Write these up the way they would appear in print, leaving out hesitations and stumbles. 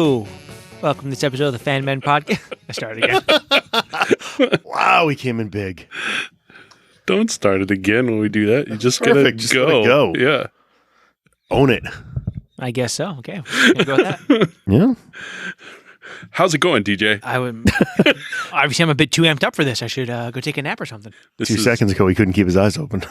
Hello. Welcome to this episode of the Fan Men Podcast. I started again. Wow, we came in big. Don't start it again when we do that. You just Perfect. gotta Just go. let it go. Yeah. Own it. I guess so. Okay. We'll go with that. Yeah. How's it going, DJ? Obviously, I'm a bit too amped up for this. I should go take a nap or something. This 2 is- seconds ago, he couldn't keep his eyes open.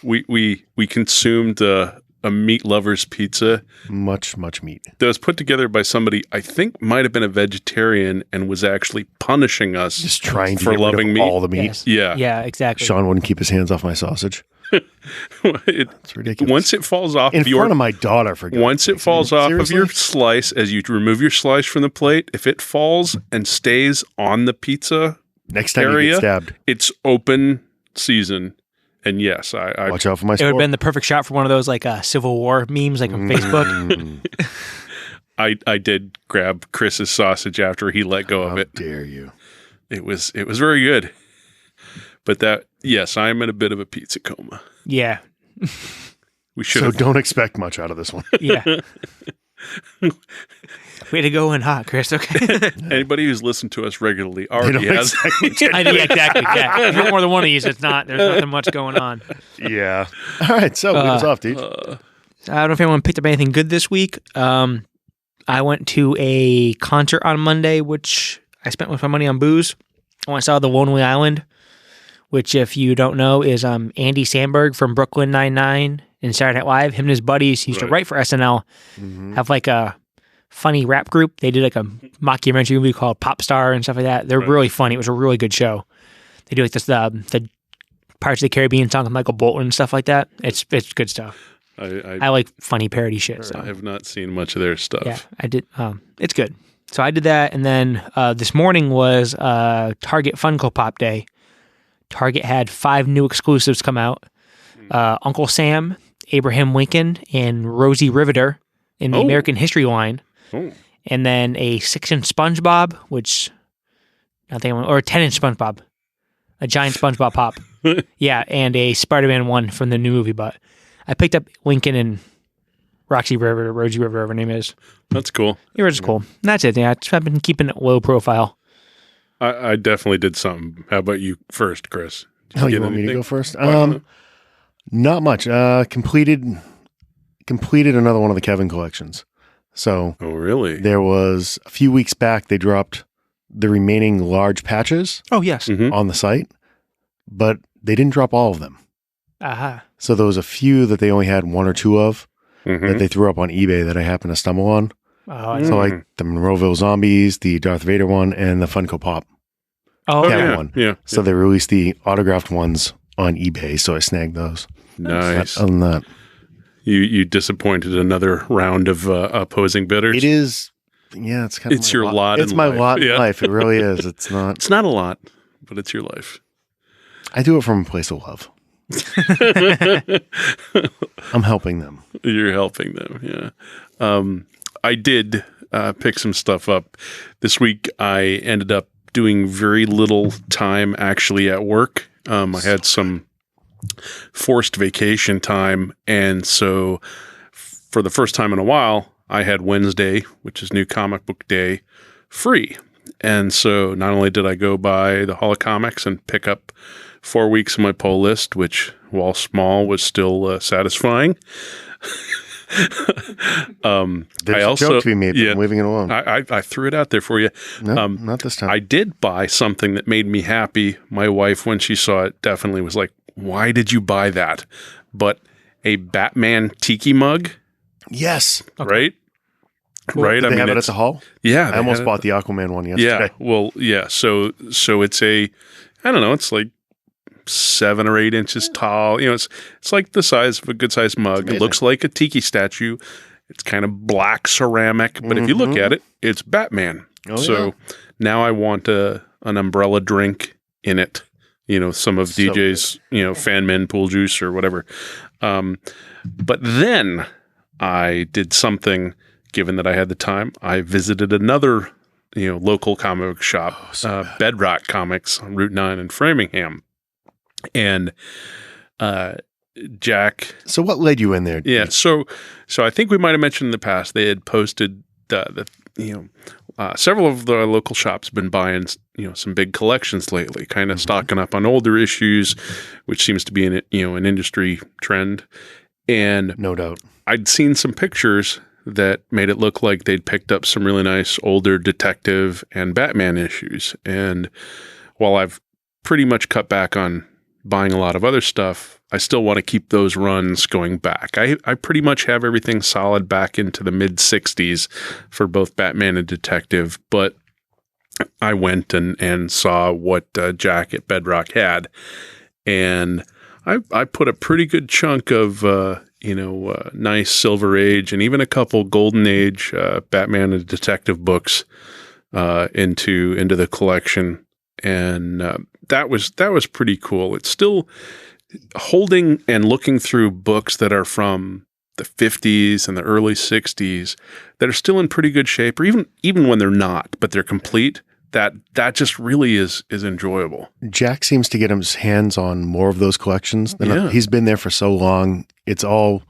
We consumed a meat lover's pizza Much meat. that was put together by somebody I think might have been a vegetarian and was actually punishing us Just trying to for get loving rid of meat. all the meat. Yes. Yeah. Yeah, exactly. Sean wouldn't keep his hands off my sausage. It's ridiculous. Once it falls off in of your front of my daughter, for God's once it sakes. falls off of your Seriously? slice, as you remove your slice from the plate, if it falls and stays on the pizza Next time you area, get stabbed, it's open season. And yes, I watch out for my It would have sport. been the perfect shot for one of those like Civil War memes like on Facebook. Mm, I did grab Chris's sausage after he let go how of it. dare you? It was very good. But yes, I am in a bit of a pizza coma. Yeah. We should So have. don't expect much out of this one. Yeah. Way to go in hot, Chris. Okay. Anybody who's listened to us regularly They already don't has. expect much. I do, exactly. Yeah. If you're more than one of these, there's nothing much going on. Yeah. All right. So lead us off, dude. I don't know if anyone picked up anything good this week. I went to a concert on Monday, which I spent most of my money on booze. I saw The Lonely Island, which, if you don't know, is Andy Samberg from Brooklyn Nine-Nine and Saturday Night Live. Him and his buddies used to Right. write for SNL, have like a funny rap group. They did like a mockumentary movie called Pop Star and stuff like that. They're really funny. It was a really good show. They do like this the Pirates of the Caribbean song with Michael Bolton and stuff like that. It's good stuff. I like funny parody shit. So I have not seen much of their stuff. yeah, I did. It's good. So I did that, and then this morning was Target Funko Pop Day. Target had 5 new exclusives come out: Uncle Sam, Abraham Lincoln, and Rosie Riveter in the Oh. American History line, Oh, and then a 6-inch SpongeBob, which or a 10-inch SpongeBob, a giant SpongeBob pop. Yeah, and a Spider-Man one from the new movie. But I picked up Lincoln and Rosie Riveter, whatever her name is. that's cool. It was cool. That's it. Yeah, I've been keeping it low profile. I definitely did something. How about you first, Chris? Did Oh, you get want me to anything? go first? Well, Not much. Completed another one of the Kevin collections. So Oh, really? there was a few weeks back, they dropped the remaining large patches Oh, yes. Mhm. on the site, but they didn't drop all of them. Aha. So there was a few that they only had 1 or 2 of Mhm. that they threw up on eBay that I happened to stumble on. Oh, I Mm. So like the Monroeville Zombies, the Darth Vader one, and the Funko Pop. oh, Oh, Kevin yeah. one. Yeah. So they released the autographed ones on eBay, so I snagged those. Nice. Other than that, You disappointed another round of opposing bidders. it is, yeah, it's kind of It's your lot It's in my life. lot in Yeah. life. It really is. It's not. It's not a lot, but it's your life. I do it from a place of love. I'm helping them. You're helping them. Yeah. I did pick some stuff up this week. I ended up doing very little time actually at work. I had some forced vacation time, and so for the first time in a while, I had Wednesday, which is New Comic Book Day, free. And so not only did I go by the Hall of Comics and pick up 4 weeks of my pull list, which, while small, was still satisfying. There's a joke to be made, but I'm leaving it alone. I threw it out there for you. No, not this time. I did buy something that made me happy. My wife, when she saw it, definitely was like, "Why did you buy that?" But a Batman tiki mug, yes. right? Cool. Right. Did they have it at it's- the hall? Yeah, I they almost had it. bought the Aquaman one yesterday. Yeah. Well, yeah. So it's I don't know. It's like 7 or 8 inches tall. It's like the size of a good sized mug. It amazing. looks like a tiki statue. It's kind of black ceramic, but if you look at it, it's Batman. Oh, So now I want an umbrella drink in it. Some of So DJ's, fan men pool juice or whatever. But then I did something, given that I had the time. I visited another, local comic book shop, Bedrock Comics on Route 9 in Framingham. And Jack. So what led you in there? Yeah. So I think we might have mentioned in the past, they had posted several of the local shops have been buying, some big collections lately, kind of stocking up on older issues, which seems to be an industry trend. And No doubt. I'd seen some pictures that made it look like they'd picked up some really nice older detective and Batman issues. And while I've pretty much cut back on buying a lot of other stuff, I still want to keep those runs going back. I pretty much have everything solid back into the mid 60s for both Batman and Detective, but I went and saw what Jack at Bedrock had, and I put a pretty good chunk of nice Silver Age and even a couple Golden Age Batman and Detective books into the collection, and that was pretty cool. It's still holding and looking through books that are from the 50s and the early 60s that are still in pretty good shape, or even when they're not, but they're complete. That just really is enjoyable. Jack seems to get his hands on more of those collections. He's been there for so long. It's all,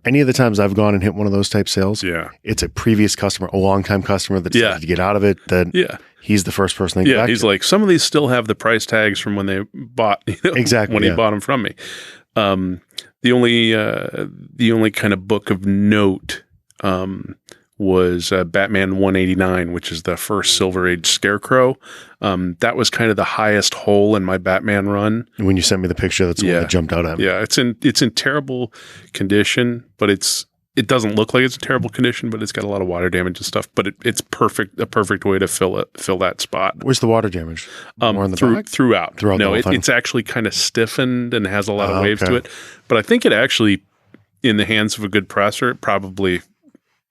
any of the times I've gone and hit one of those type sales, it's a previous customer, a long-time customer that decided to get out of it, that he's the first person to get back he's to. Like, some of these still have the price tags from when they bought, exactly, when he bought them from me. The only kind of book of note was Batman 189, which is the first Silver Age Scarecrow. That was kind of the highest hole in my Batman run. When you sent me the picture, that's the one that jumped out at me. Yeah, it's in terrible condition, but it doesn't look like it's in terrible condition, but it's got a lot of water damage and stuff. But it's a perfect way to fill that spot. Where's the water damage? More in the back? Throughout. No, the whole thing? It's actually kind of stiffened and has a lot of waves to it. But I think it actually, in the hands of a good presser, it probably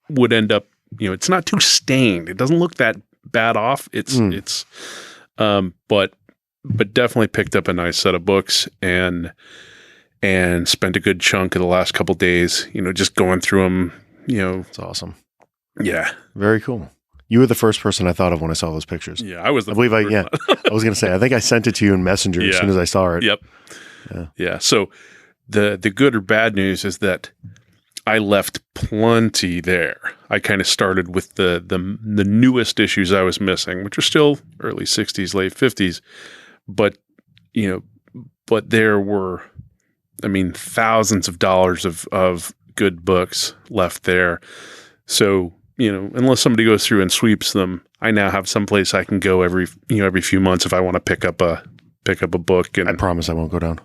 would end up, it's not too stained. It doesn't look that bad off. But definitely picked up a nice set of books and spent a good chunk of the last couple days, just going through them, It's awesome. Yeah. Very cool. You were the first person I thought of when I saw those pictures. Yeah, I was. I was going to say, I think I sent it to you in Messenger as soon as I saw it. Yep. Yeah. So the good or bad news is that I left plenty there. I kind of started with the newest issues I was missing, which are still early 60s, late 50s. But there were, thousands of dollars of good books left there. So, unless somebody goes through and sweeps them, I now have some place I can go every few months if I want to pick up a book. And I promise I won't go down.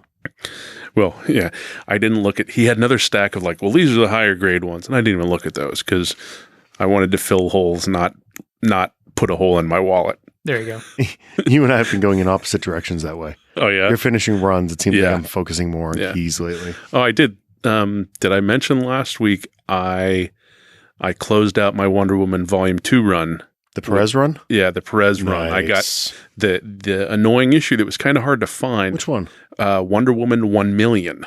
Well, yeah, I didn't look at, he had another stack of these are the higher grade ones. And I didn't even look at those because I wanted to fill holes, not put a hole in my wallet. There you go. You and I have been going in opposite directions that way. Oh, yeah. You're finishing runs. It seems like I'm focusing more on keys lately. Oh, I did. Did I mention last week I closed out my Wonder Woman Volume 2 run? The Perez run? Yeah, the Perez run. I got the annoying issue that was kind of hard to find. Which one? Wonder Woman 1 million.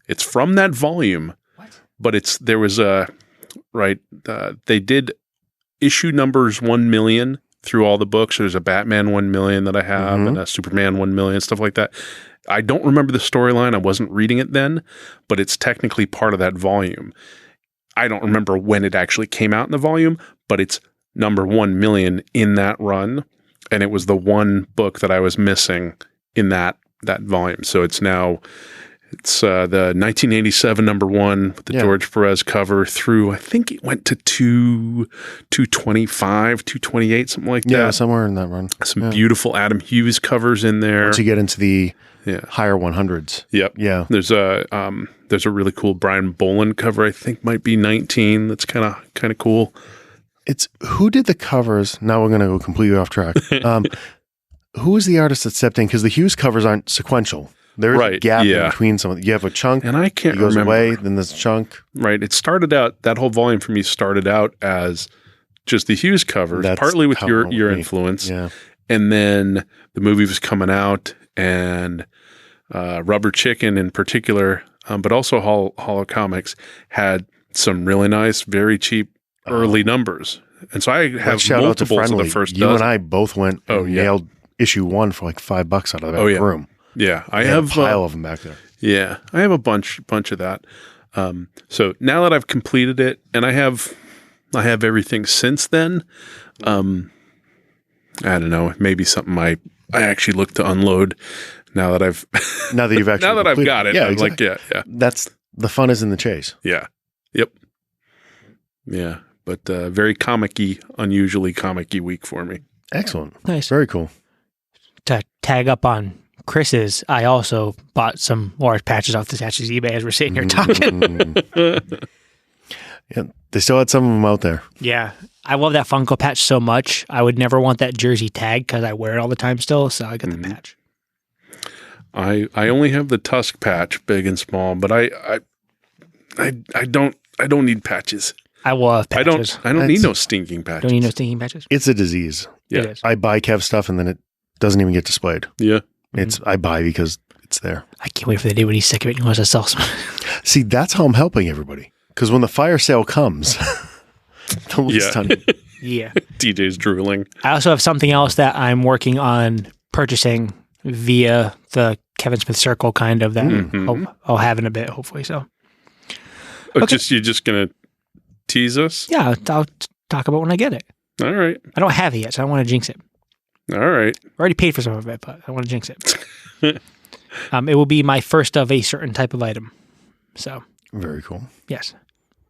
It's from that volume. What? But there was they did issue numbers 1 million through all the books. There's a Batman 1 million that I have and a Superman 1 million, stuff like that. I don't remember the storyline. I wasn't reading it then, but it's technically part of that volume. I don't remember when it actually came out in the volume, but it's number 1 million in that run. And it was the one book that I was missing in that volume. So it's the 1987 number 1 with the George Perez cover through, I think it went to 225, 228, something like that. Yeah, somewhere in that run. Some beautiful Adam Hughes covers in there. Once you get into the higher 100s. Yep. Yeah. There's a really cool Brian Boland cover, I think might be 19. That's kind of cool. It's who did the covers? Now we're going to go completely off track. Who is the artist that stepped in? Because the Hughes covers aren't sequential. There is a gap in between some of them. You have a chunk, and I can't remember. It goes away, then there's a chunk. Right. It started out, that whole volume for me started out as just the Hughes covers, partly with your influence. Yeah. And then the movie was coming out, and Rubber Chicken in particular, but also Hollow Comics had some really nice, very cheap early numbers. And so I have multiples of the first dozen. You and I both went and nailed issue 1 for like $5 out of that room. Yeah. I have a pile of them back there. Yeah. I have a bunch of that. So now that I've completed it, and I have I have everything since then. I don't know. Maybe something I actually look to unload now that I've now that you've actually now that I've got it. Yeah, I'm exactly. like, yeah. That's the fun is in the chase. Yeah. Yep. Yeah. But very comic-y, unusually comic-y week for me. Excellent. Nice. Very cool. To tag up on Chris's, I also bought some large patches off the Tatch's eBay as we're sitting here talking. Yeah, they still had some of them out there. Yeah. I love that Funko patch so much. I would never want that jersey tag because I wear it all the time still, so I got the patch. I only have the Tusk patch, big and small, but I don't need patches. I love patches. I don't need no stinking patches. Don't need no stinking patches. It's a disease. Yeah. It is. I buy Kev stuff and then it doesn't even get displayed. Yeah. I buy because it's there. I can't wait for the day when he's sick of it and he wants to sell some. See, that's how I'm helping everybody. Because when the fire sale comes, the list on it. Yeah. DJ's drooling. I also have something else that I'm working on purchasing via the Kevin Smith Circle kind of that I'll have in a bit, hopefully. So, Okay. You're just going to tease us? Yeah, I'll talk about when I get it. All right. I don't have it yet, so I don't want to jinx it. All right. I already paid for some of it, but I don't want to jinx it. It will be my first of a certain type of item. So, very cool. Yes.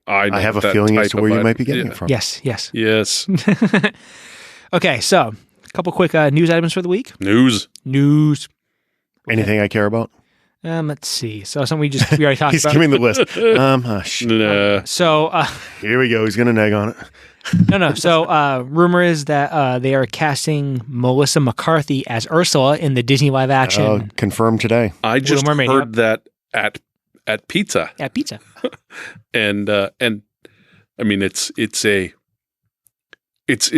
I have a feeling as to where you might be getting it from. Yes. Yes. Okay, so a couple quick news items for the week. News. Anything I care about? Let's see. So something we already talked He's about. giving the list. So here we go. He's going to nag on it. No. So rumor is that they are casting Melissa McCarthy as Ursula in the Disney live action. Confirmed today. I just heard that at Pizza. At Pizza. and I mean it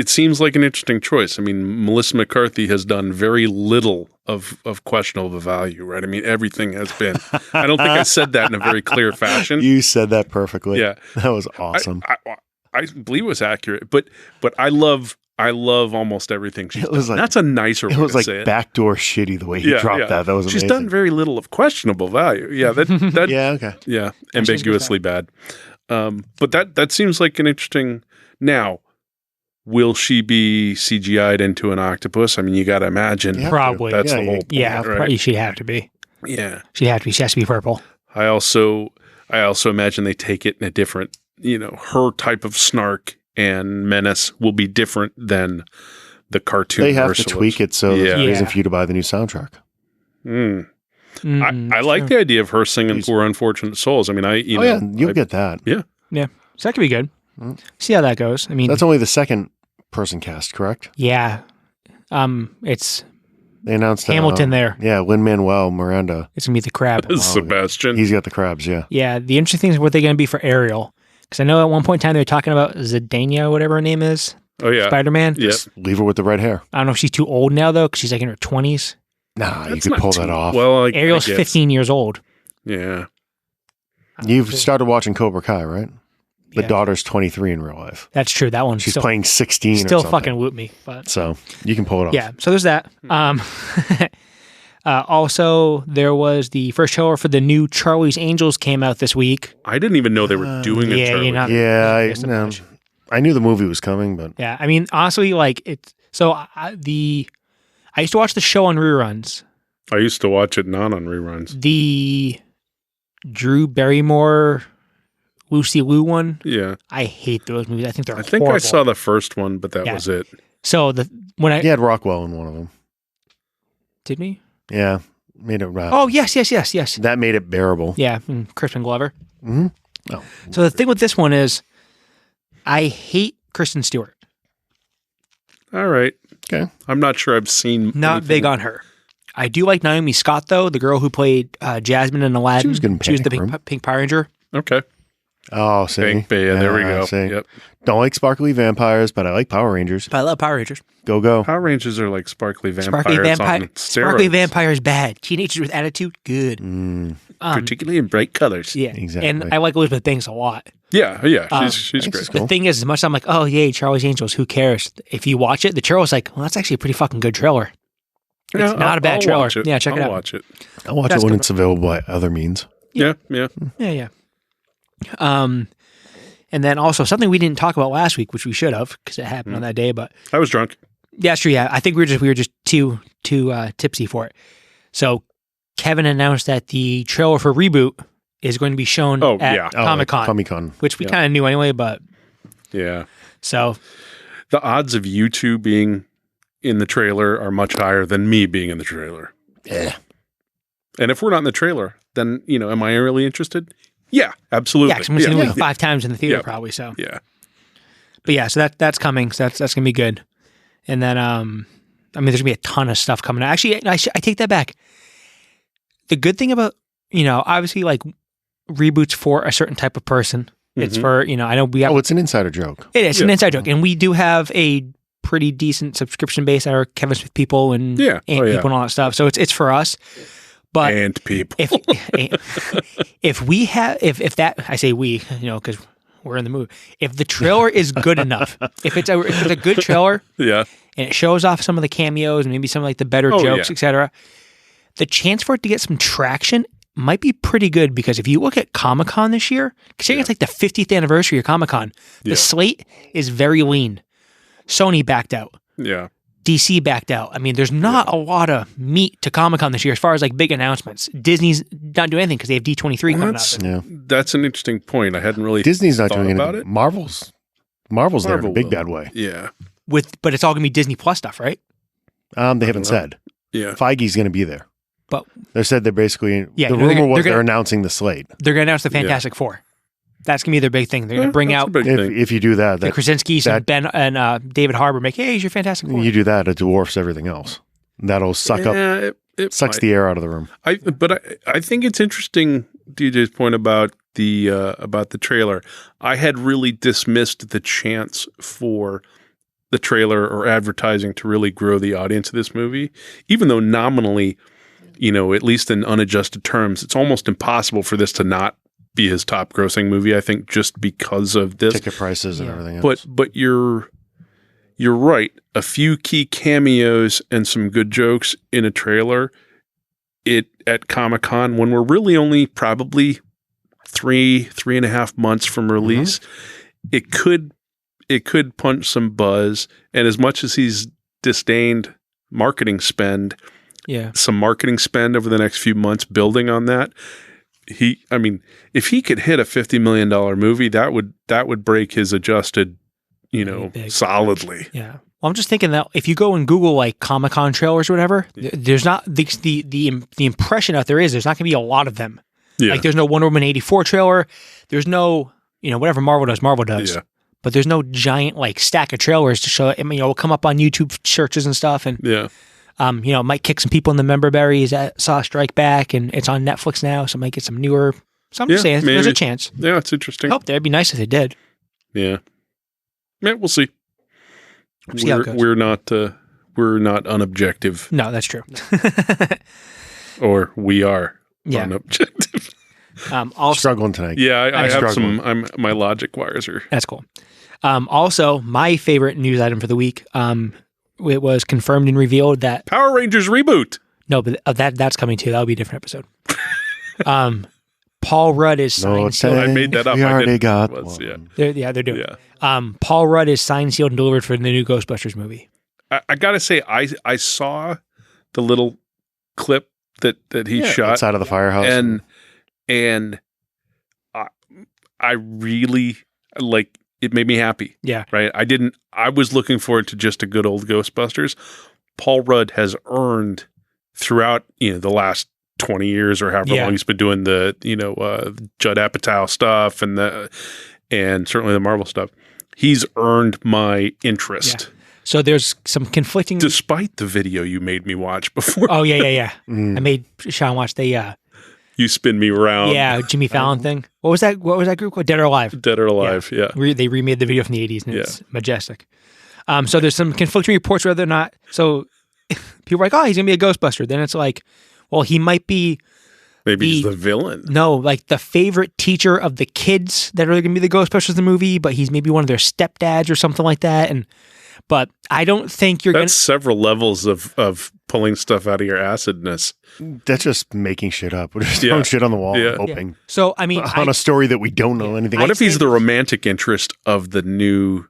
seems like an interesting choice. I mean, Melissa McCarthy has done very little of questionable value, right? I mean, everything has been. I don't think I said that in a very clear fashion. You said that perfectly. Yeah, that was awesome. I believe it was accurate, but I love almost everything she's done. Like, that's a nicer way to say it. It was like backdoor shitty the way he dropped that. That was amazing. She's done very little of questionable value. Yeah, that yeah, okay. Yeah, ambiguously bad. But that seems like an interesting. Now, will she be CGI'd into an octopus? I mean, you got to imagine. Probably. That's the whole point, right? Probably she'd have to be. Yeah. She has to be purple. I also imagine they take it in a different, her type of snark and menace will be different than the cartoon. They have to tweak it so there's a reason for you to buy the new soundtrack. I like the idea of her singing "Poor Unfortunate Souls." I mean, you'll get that. Yeah. So that could be good. See how that goes. I mean, that's only the second person cast, correct? Yeah. It's they announced Hamilton there. Yeah, Lin-Manuel Miranda. It's gonna be the crab. Sebastian. He's got the crabs. Yeah. Yeah. The interesting thing is what they're gonna be for Ariel, because I know at one point in time they were talking about Zendaya, whatever her name is. Oh yeah, Spider-Man. Yes. Leave her with the red hair. I don't know if she's too old now though, because she's like in her 20s. Nah, you could pull that off. Well, Ariel's 15 years old. Yeah. You've started watching Cobra Kai, right? The daughter's 23 in real life. That's true. That one. She's playing 16. Still or something. fucking whoop me. But so you can pull it off. Yeah. So there's that. Also, there was the first trailer for the new Charlie's Angels came out this week. I didn't even know they were doing a Charlie. I knew the movie was coming, but yeah. I mean, honestly, like it's so I used to watch the show on reruns. I used to watch it not on reruns. The Drew Barrymore, Lucy Liu one. Yeah. I hate those movies. I think they're horrible. I saw the first one, but that was it. So he had Rockwell in one of them. Did we? Yeah. Made it right. Oh, yes. That made it bearable. Yeah. Kristen Glover. Mm-hmm. Oh. So the thing with this one is I hate Kristen Stewart. All right. Okay. I'm not sure I've seen Not big on her. I do like Naomi Scott, though, the girl who played Jasmine in Aladdin. She was good in She was the Pink Power Ranger. Okay. Oh, see? There we go. Yep. Don't like sparkly vampires, but I like Power Rangers. But I love Power Rangers. Go. Power Rangers are like sparkly vampires on steroids. Sparkly vampires bad. Teenagers with attitude, good. Particularly in bright colors. Yeah, exactly. And I like Elizabeth Banks a lot. Yeah. She's great. The thing is, as much as I'm like, oh, yay, Charlie's Angels, who cares? If you watch it, the trailer's like, well, that's actually a pretty fucking good trailer. It's not a bad trailer. Yeah, check it out. I'll watch it. I'll watch it when it's available by other means. Yeah. And And then also something we didn't talk about last week, which we should have because it happened on that day. But I was drunk. Yeah, that's true. Yeah, I think we were just too tipsy for it. So Kevin announced that the trailer for Reboot is going to be shown at Comic-Con. Which we kind of knew anyway, but yeah. So the odds of you two being in the trailer are much higher than me being in the trailer. Yeah. And if we're not in the trailer, then, am I really interested? Yeah, absolutely. Yeah, because I'm going to see it 5 times in the theater probably, so. Yeah. But yeah, so that's coming, so that's going to be good. And then, there's going to be a ton of stuff coming out. Actually, I take that back. The good thing about, obviously, like, reboots for a certain type of person. It's for, I know we have... Oh, it's an insider joke. It is an inside joke. And we do have a pretty decent subscription base at our Kevin Smith people and people and all that stuff. So it's for us. But and people. if we have, if that, I say we, because we're in the movie. If the trailer is good enough, if it's a good trailer, and it shows off some of the cameos and maybe some of like the better jokes, etc., the chance for it to get some traction might be pretty good because if you look at Comic-Con this year, considering it's like the 50th anniversary of Comic-Con, the slate is very lean. Sony backed out. Yeah. DC backed out. I mean, there's not a lot of meat to Comic-Con this year as far as like big announcements. Disney's not doing anything because they have D23 coming up. Yeah. That's an interesting point. I hadn't really Disney's not doing about anything. Marvel's there in a big bad way. Yeah. But it's all going to be Disney Plus stuff, right? They haven't said. Yeah. Feige's going to be there. But they said they're basically the rumor was they're announcing the slate. They're going to announce the Fantastic Four. That's going to be their big thing. They're going to bring out if you do that, Krasinski, Ben, and David Harbour make, hey, here's your Fantastic Four. You do that, it dwarfs everything else. That'll suck up, it sucks the air out of the room. I think it's interesting, DJ's point about the trailer. I had really dismissed the chance for the trailer or advertising to really grow the audience of this movie, even though nominally, at least in unadjusted terms, it's almost impossible for this to not be his top grossing movie, I think, just because of this. Ticket prices and everything else. But you're right. A few key cameos and some good jokes in a trailer at Comic-Con when we're really only probably 3.5 months from release, it could punch some buzz. And as much as he's disdained marketing spend, some marketing spend over the next few months building on that, if he could hit a $50 million movie, that would break his adjusted, solidly. Yeah. Well, I'm just thinking that if you go and Google like Comic-Con trailers or whatever, there's not the impression out there is there's not going to be a lot of them. Yeah. Like there's no Wonder Woman 84 trailer. There's no, whatever Marvel does. Yeah. But there's no giant like stack of trailers to show it. It'll come up on YouTube searches and stuff. And it might kick some people in the member berries that saw Strike Back, and it's on Netflix now, so it might get some newer. So I'm just saying, maybe. There's a chance. Yeah, it's interesting. I hope that'd be nice if they did. Yeah. Yeah, we'll see. See how it goes. We're not unobjective. No, that's true. Or we are unobjective. Also, struggling tonight. Yeah, I have some. My logic wires are. That's cool. Also, my favorite news item for the week. It was confirmed and revealed that Power Rangers reboot. No, but that's coming too. That'll be a different episode. Paul Rudd is signed. I made that up. We already got one. They're doing it. Paul Rudd is signed, sealed, and delivered for the new Ghostbusters movie. I gotta say, I saw the little clip that he shot outside of the firehouse, and I really like. It made me happy. Yeah. Right. I was looking forward to just a good old Ghostbusters. Paul Rudd has earned throughout, the last 20 years or however long he's been doing the, Judd Apatow stuff and certainly the Marvel stuff. He's earned my interest. Yeah. So there's some conflicting. Despite the video you made me watch before. Oh yeah. I made Sean watch the. You spin me around. Yeah, Jimmy Fallon thing. What was that group called? Dead or Alive? Dead or Alive, yeah. They remade the video from the 80s, and it's majestic. So there's some conflicting reports whether or not... So people are like, oh, he's going to be a Ghostbuster. Then it's like, well, he might be... Maybe he's the villain. No, like the favorite teacher of the kids that are going to be the Ghostbusters in the movie, but he's maybe one of their stepdads or something like that. But I don't think you're going to... That's several levels of pulling stuff out of your acidness. That's just making shit up. We're just throwing shit on the wall, hoping. Yeah. So, I mean, on a story that we don't know anything. What if he's the romantic interest of the new?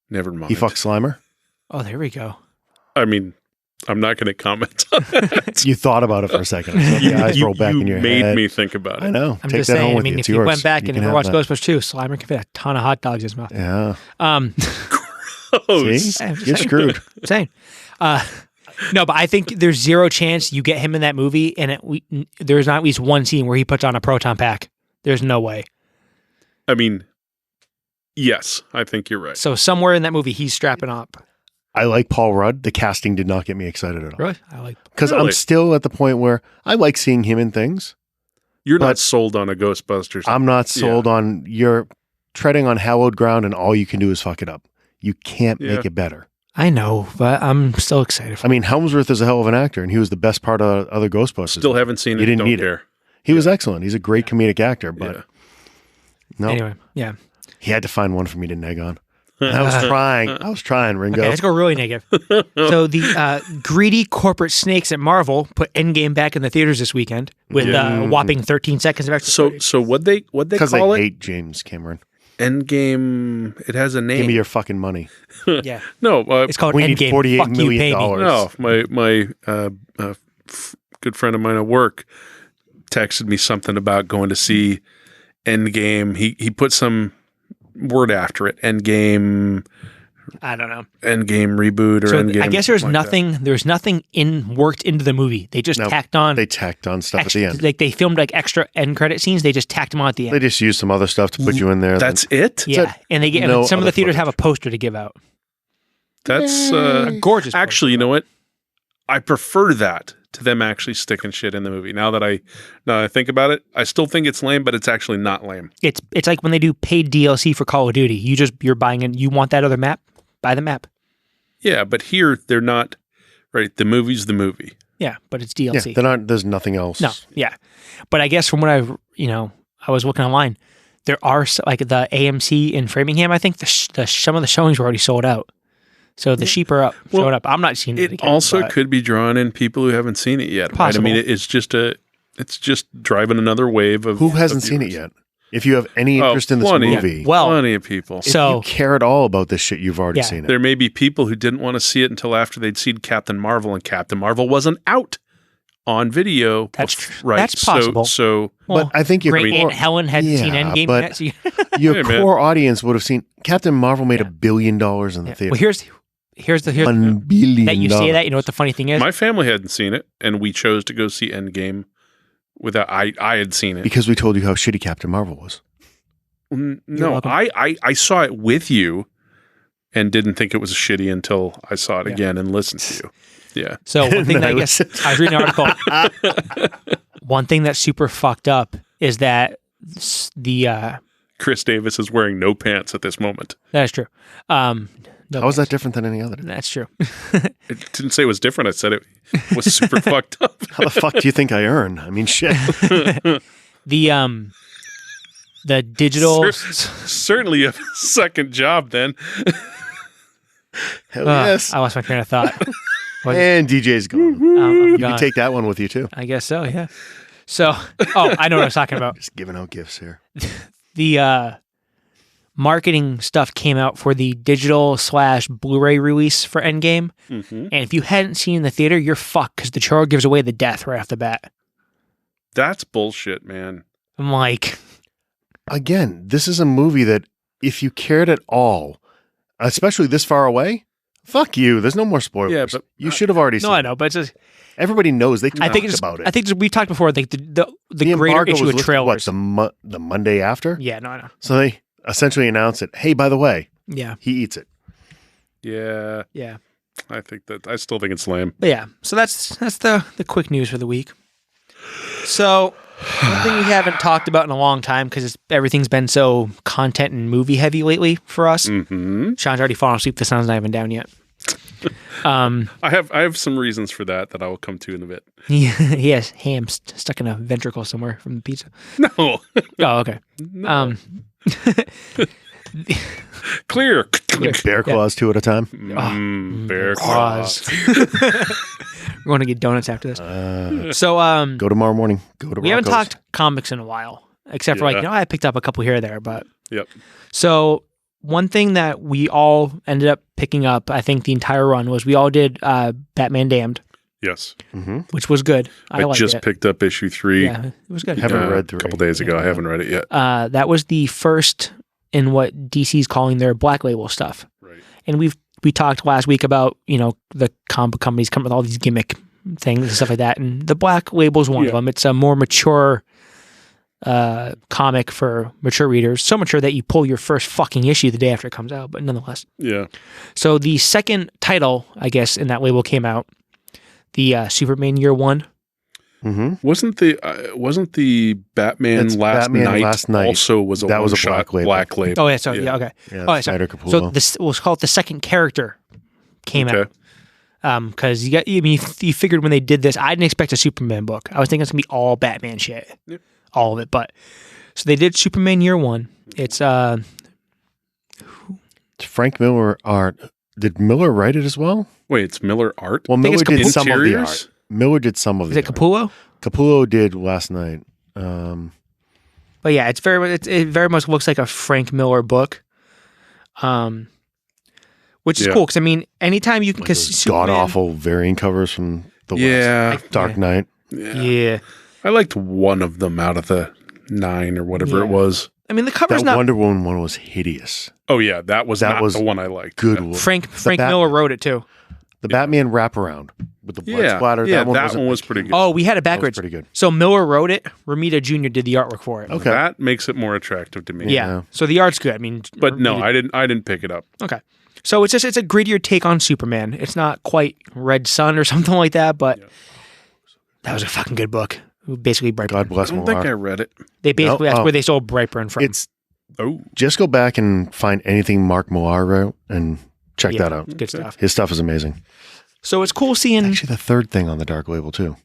Never mind. He fucks Slimer. Oh, there we go. I mean, I'm not going to comment on that. You thought about it for a second. The eyes roll back in your head. You made me think about it. I know. I'm Take just that saying. home I with mean, you. if It's you yours. went back and can never have watched that. Ghostbusters 2, Slimer can fit a ton of hot dogs in his mouth. Yeah. Oh, See? You're screwed. I'm saying. No, but I think there's zero chance you get him in that movie, and there's not at least one scene where he puts on a proton pack. There's no way. I mean, yes, I think you're right. So somewhere in that movie, he's strapping up. I like Paul Rudd. The casting did not get me excited at all. Really? I like Because I'm still at the point where I like seeing him in things. You're not sold on a Ghostbusters. I'm not sold on you're treading on hallowed ground and all you can do is fuck it up. You can't make it better. I know, but I'm still excited. I mean, Helmsworth is a hell of an actor, and he was the best part of other Ghostbusters. Still haven't seen it. You didn't don't need care. it. He was excellent. He's a great comedic actor, but no. Anyway, yeah. He had to find one for me to neg on. I was trying, Ringo. Okay, let's go really negative. So the greedy corporate snakes at Marvel put Endgame back in the theaters this weekend with a whopping 13 seconds of extra footage. So what they call it? Because they hate James Cameron. Good. It has a name. Give me your fucking money. Yeah. No, it's called we Endgame. need $48 Fuck you, million. pay me. No, my good friend of mine at work texted me something about going to see Endgame. He put some word after it. Endgame. I don't know. Endgame reboot or Endgame. I guess there's nothing. There's nothing worked into the movie. They just tacked on. They tacked on stuff at the end. Like they filmed like extra end credit scenes. They just tacked them on at the end. They just used some other stuff to put you in there. That's it. Yeah, and they get some of the theaters have a poster to give out. That's a gorgeous. Actually, you know what? I prefer that to them actually sticking shit in the movie. Now that I think about it, I still think it's lame, but it's actually not lame. It's like when they do paid DLC for Call of Duty. You're buying it. You want that other map? Buy the map. Yeah, but here they're not. Right, the movie's the movie. Yeah, but it's DLC. Yeah, they're not. There's nothing else. No, yeah, but I guess from what I was looking online, there are like the AMC in Framingham. I think some of the showings were already sold out. So the sheep are showing up. I'm not seeing it again. It also could be drawing in people who haven't seen it yet. Right? I mean, it's just driving another wave of who hasn't seen it yet. If you have any interest in this movie, plenty of people. If you care at all about this shit, you've already seen it. There may be people who didn't want to see it until after they'd seen Captain Marvel, and Captain Marvel wasn't out on video. Right. That's possible. But I think your Aunt Helen hadn't seen Endgame but yet. Your core audience would have seen Captain Marvel made $1 billion in the theater. Well, here's the $1 billion. That you say that. You know what the funny thing is? My family hadn't seen it, and we chose to go see Endgame without. I had seen it because we told you how shitty Captain Marvel was. No, I saw it with you, and didn't think it was shitty until I saw it again and listened to you. Yeah. So one thing that I was reading an article. One thing that's super fucked up is that the Chris Davis is wearing no pants at this moment. That is true. How is that different than any other? That's true. It didn't say it was different. I said it was super fucked up. How the fuck do you think I earn? I mean, shit. The digital certainly a second job then. Hell yes. I lost my train of thought. And DJ's gone. You can take that one with you too. I guess so, yeah. So, I know what I was talking about. Just giving out gifts here. The marketing stuff came out for the digital / Blu-ray release for Endgame. Mm-hmm. And if you hadn't seen the theater, you're fucked because the trailer gives away the death right off the bat. That's bullshit, man. I'm like... Again, this is a movie that if you cared at all, especially this far away, fuck you. There's no more spoilers. Yeah, but you should have already seen it. No, I know, but it's just... Everybody knows. They talked about it. I think we talked before, like the greater issue with trailers. What, the Monday after? Yeah, no, I know. So they essentially announced it. Hey, by the way, he eats it. Yeah. Yeah. I still think it's lame. But yeah. So that's the quick news for the week. So one thing we haven't talked about in a long time because everything's been so content and movie heavy lately for us. Mm-hmm. Sean's already fallen asleep. The sun's not even down yet. I have some reasons for that I will come to in a bit. He has ham stuck in a ventricle somewhere from the pizza. No. Oh, okay. No. Clear. Bear claws 2 at a time. Bear claws. We're going to get donuts after this. So go tomorrow morning. Go to we Rocco's. haven't talked comics in a while, except for I picked up a couple here or there, but Yep. So one thing that we all ended up picking up, I think the entire run, was we all did Batman Damned. Yes. Which was good. I liked just it. picked up issue 3. Yeah, it was good. Haven't read 3. A couple days ago. I haven't read it yet. That was the first in what DC's calling their Black Label stuff. Right. And we talked last week about, the comic companies come with all these gimmick things and stuff like that. And the Black Label is one of them. It's a more mature comic for mature readers. So mature that you pull your first fucking issue the day after it comes out, but nonetheless. Yeah. So the second title, I guess, in that label came out, the Superman Year One. Wasn't the Batman Last Night also was a one-shot Black Label? Oh yeah, sorry, yeah, okay. Yeah, Snyder Capullo. So this was called the second character came out. Because you figured when they did this, I didn't expect a Superman book. I was thinking it's gonna be all Batman shit, all of it. But so they did Superman Year One. It's Frank Miller art. Did Miller write it as well? Wait, it's Miller art. Well, Miller did some of the art. Miller did some of the art. Is it Capullo? Capullo did Last Night. But yeah, it very much looks like a Frank Miller book. Which is cool because I mean, anytime you can, because god awful variant covers from the West, Dark Knight. Yeah, I liked one of them out of the 9 or whatever it was. I mean, the cover's that Wonder Woman one was hideous. Oh yeah, that was the one I liked. Good. Frank Miller wrote it too. The Batman wraparound with the blood splatter. Yeah, that one was pretty good. Oh, we had it backwards. Pretty good. So Miller wrote it. Romita Jr. did the artwork for it. Okay, that makes it more attractive to me. Yeah. So the art's good. I mean, but no, I didn't pick it up. Okay. So it's a grittier take on Superman. It's not quite Red Sun or something like that, but that was a fucking good book. Basically, Brightburn. God bless I don't think I read it. They basically that's where they stole Brightburn from. Just go back and find anything Mark Millar wrote and check that out. Good stuff. His stuff is amazing. So it's cool seeing actually the third thing on the Dark Label too.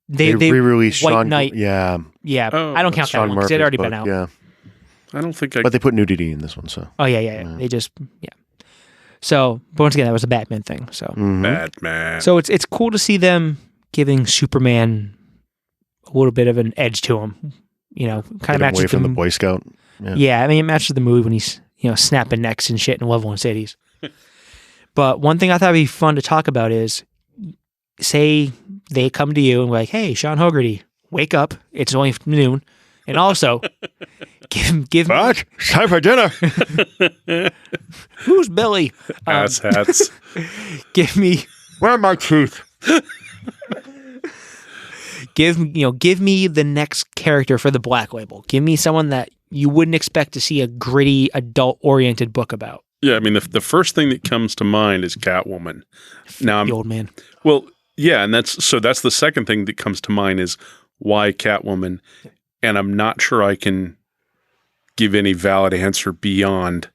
They re-released White Sean Knight. Yeah. Oh, I don't count that one because it had already been out. Yeah. I don't think But they put nudity in this one, so. Oh yeah. They just So, but once again, that was a Batman thing. So Batman. So it's cool to see them giving Superman a little bit of an edge to him. Kind of matches away from the Boy Scout. Yeah, I mean, it matches the movie when he's snapping necks and shit and leveling cities. But one thing I thought would be fun to talk about is, say they come to you and be like, "Hey, Sean Hogarty, wake up! It's only noon," and also give me. What? It's time for dinner. Who's Billy? Ass hats. Give me. Where are my teeth? Give me the next character for the Black Label. Give me someone that you wouldn't expect to see a gritty, adult-oriented book about. Yeah, I mean, the first thing that comes to mind is Catwoman. Now, the old man. Well, yeah, and that's the second thing that comes to mind is why Catwoman, and I'm not sure I can give any valid answer beyond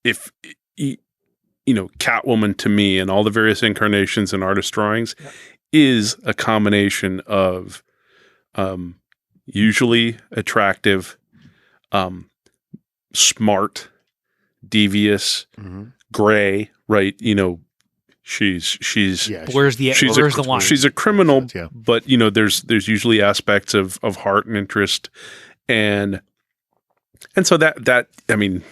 if Catwoman to me and all the various incarnations and artist drawings is a combination of usually attractive, smart, devious, gray, right? She's where's the line? She's a criminal, but there's usually aspects of heart and interest, and so that I mean,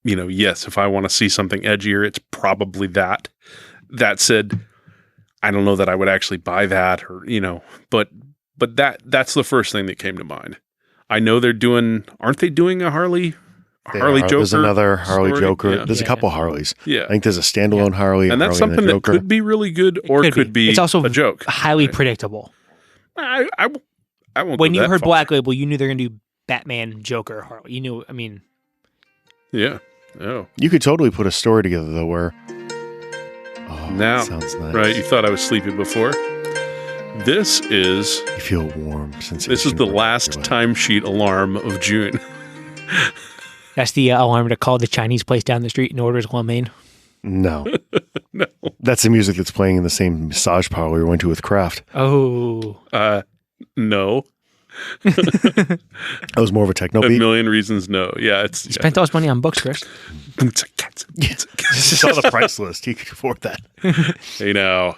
yes, if I want to see something edgier, it's probably that. That said, I don't know that I would actually buy that, or but that's the first thing that came to mind. I know aren't they doing a Harley Joker? There's another Harley story? Joker. Yeah. There's a couple Harleys. Yeah. I think there's a standalone Harley. And that's Harley something and that could be really good or could be it's also a joke. Highly predictable. I won't when go you that heard far. Black Label, you knew they're going to do Batman, Joker, Harley. You knew, I mean. Yeah. Oh. You could totally put a story together, though, where. Oh, now, that sounds nice. Right, you thought I was sleepy before. This is. You feel warm since. This is the last timesheet alarm of June. That's the alarm to call the Chinese place down the street and order his lemonade. No. No. That's the music that's playing in the same massage parlor we went to with Kraft. Oh. No. That was more of a techno A beat. Million Reasons No. Yeah, it's You spent all this money on books, Chris. Just saw the price list. You could afford that. Hey now.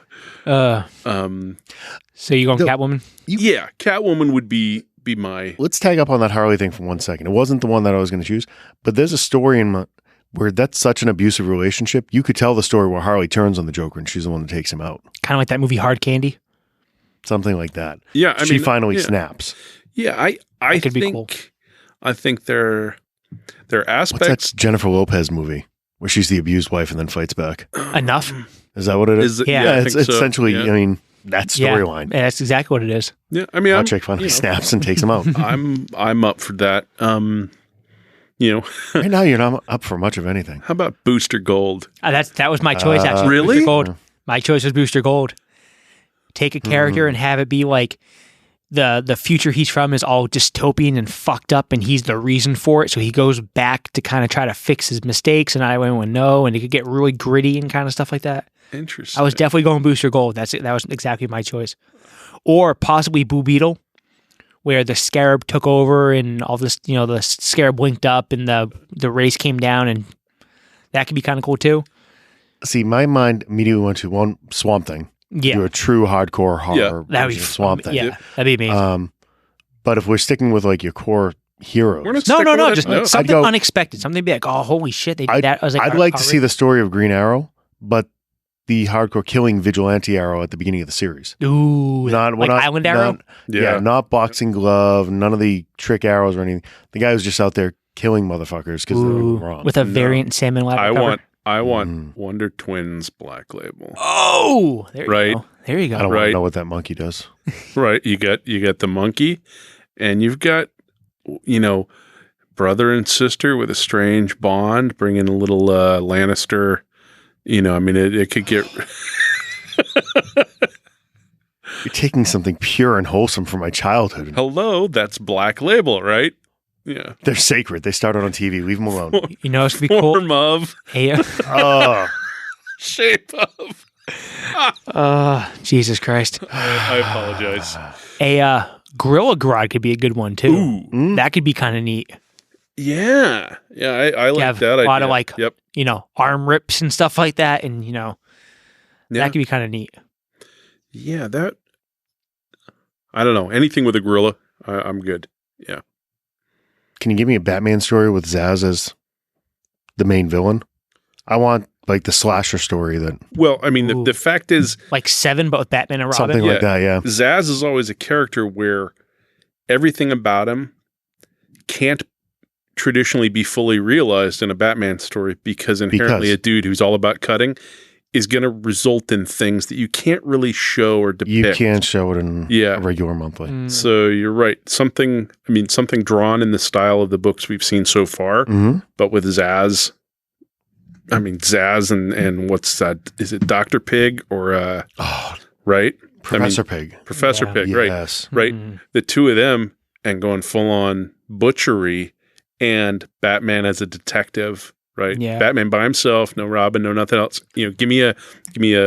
So you going Catwoman? Yeah, Catwoman would be my. Let's tag up on that Harley thing for 1 second. It wasn't the one that I was going to choose, but there's a story where that's such an abusive relationship. You could tell the story where Harley turns on the Joker and she's the one that takes him out. Kind of like that movie Hard Candy. Something like that. Yeah, she finally snaps. Yeah, I could think be cool. I think there are aspects. What's that Jennifer Lopez movie where she's the abused wife and then fights back? Enough. Is that what it is? Yeah, it's essentially. Yeah. I mean, that storyline. Yeah, that's exactly what it is. Yeah, I mean, chick finally snaps and takes him out. I'm up for that. Right now you're not up for much of anything. How about Booster Gold? That was my choice, actually. Really? Booster Gold. My choice was Booster Gold. Take a character and have it be like the future he's from is all dystopian and fucked up, and he's the reason for it. So he goes back to kind of try to fix his mistakes, and I went, no, and it could get really gritty and kind of stuff like that. Interesting. I was definitely going Booster Gold. That was exactly my choice. Or possibly Blue Beetle, where the Scarab took over and all this, the Scarab blinked up and the race came down, and that could be kind of cool too. See, my mind immediately went to one Swamp Thing. Yeah. Do a true hardcore horror that would be Swamp Thing. Yeah, that'd be amazing. But if we're sticking with like your core heroes, no, just something unexpected. Something be like, oh, holy shit, they did that. I was like, I'd like to see the story of Green Arrow, but the hardcore killing vigilante Arrow at the beginning of the series. Ooh, Island Arrow? Not boxing glove, none of the trick arrows or anything. The guy who's just out there killing motherfuckers because they're wrong. With a variant Salmon Ladder cover. I want Wonder Twins Black Label. Oh, there you go. There you go. I don't want to know what that monkey does. Right. You got the monkey, and you've got, brother and sister with a strange bond, bringing a little Lannister. It could get. You're taking something pure and wholesome from my childhood. Hello, that's Black Label, right? Yeah. They're sacred. They started on TV. Leave them alone. It's going to be cool. Form of. Shape of. Jesus Christ. I apologize. A Gorilla Grodd could be a good one, too. Ooh. That could be kind of neat. Yeah. Yeah, I like that idea. A lot of arm rips and stuff like that. And, that could be kind of neat. Yeah, I don't know. Anything with a gorilla, I'm good. Yeah. Can you give me a Batman story with Zaz as the main villain? I want like the slasher story that. Well, I mean, the fact is, like Seven, but with Batman and Robin. Something like that. Yeah. Zaz is always a character where everything about him can't traditionally be fully realized in a Batman story because inherently a dude who's all about cutting is going to result in things that you can't really show or depict. You can't show it in a regular monthly. So you're right. Something drawn in the style of the books we've seen so far, but with Zaz. I mean, Zaz and what's that? Is it Dr. Pig or, right? Professor Pig. Professor Pig, right. Yes. Right. The two of them and going full on butchery and Batman as a detective. Right. Yeah. Batman by himself, no Robin, no nothing else. Give me a